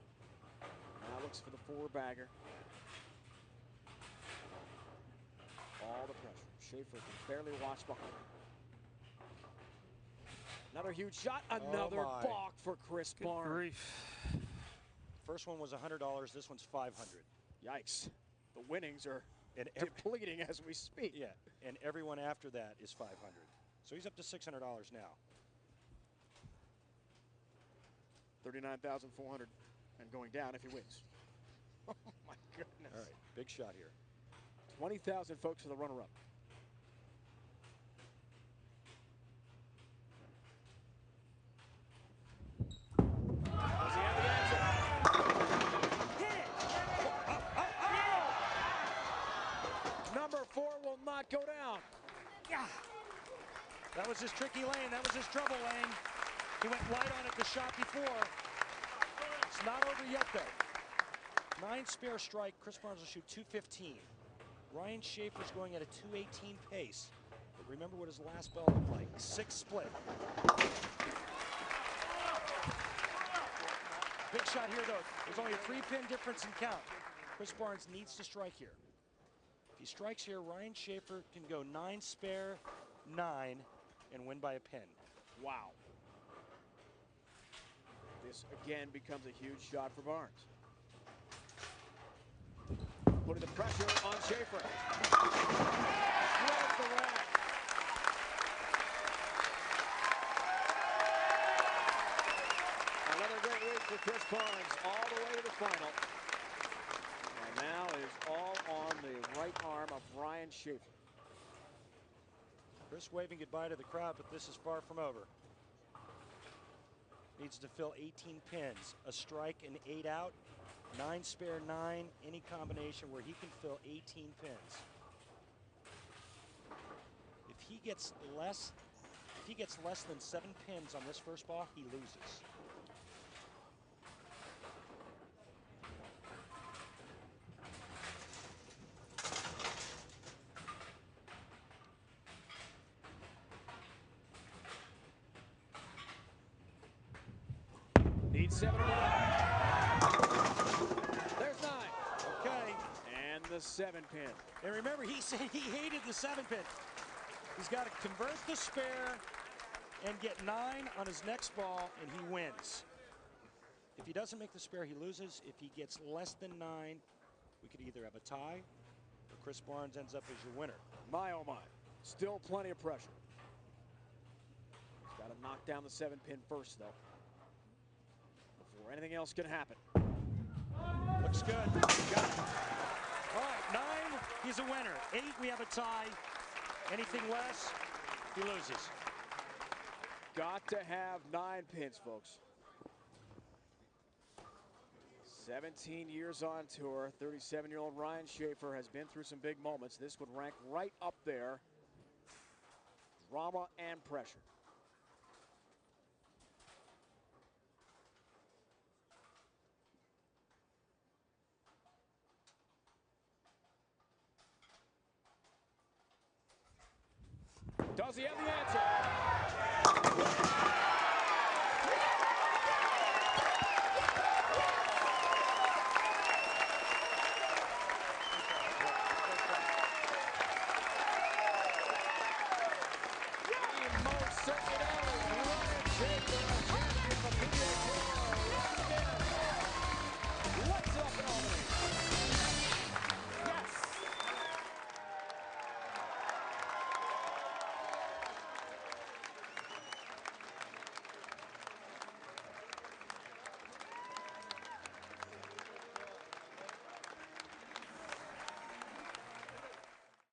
Now looks for the 4-bagger. All the pressure. Shafer can barely watch behind. Another huge shot. Another balk for Chris Barnes. First one was $100. This one's $500. Yikes. The winnings are depleting as we speak. Yeah, and everyone after that is $500. So he's up to $600 now. $39,400 and going down if he wins. Oh my goodness. All right, big shot here. 20,000 folks for the runner-up. Does he have the answer? Hit it! Number 4 will not go down. Yeah. That was his tricky lane. That was his trouble lane. He went light on it the shot before. It's not over yet, though. 9 spare strike. Chris Barnes will shoot 215. Ryan Shafer's going at a 218 pace. But remember what his last ball looked like. 6 split. Big shot here, though. There's only a 3-pin difference in count. Chris Barnes needs to strike here. If he strikes here, Ryan Shafer can go 9 spare, 9, and win by a pin. Wow. This again becomes a huge shot for Barnes. Putting the pressure on Shafer. Shreds the rack. Another great week for Chris Barnes, all the way to the final. And now is all on the right arm of Ryan Shafer. Chris waving goodbye to the crowd, but this is far from over. Needs to fill 18 pins, a strike and 8 out, 9 spare 9, any combination where he can fill 18 pins. If he gets less than 7 pins on this first ball, he loses. Needs 7 or 9. There's 9. Okay. And the 7 pin. And remember, he said he hated the 7 pin. He's got to convert the spare and get 9 on his next ball, and he wins. If he doesn't make the spare, he loses. If he gets less than 9, we could either have a tie or Chris Barnes ends up as your winner. My, oh my. Still plenty of pressure. He's got to knock down the 7 pin first, though, before anything else can happen. Looks good. Got it. All right, 9, he's a winner. 8, we have a tie. Anything less, he loses. Got to have 9 pins, folks. 17 years on tour, 37-year-old Ryan Shafer has been through some big moments. This would rank right up there. Drama and pressure. Does he have the answer? He most certainly does. Ryan Shafer,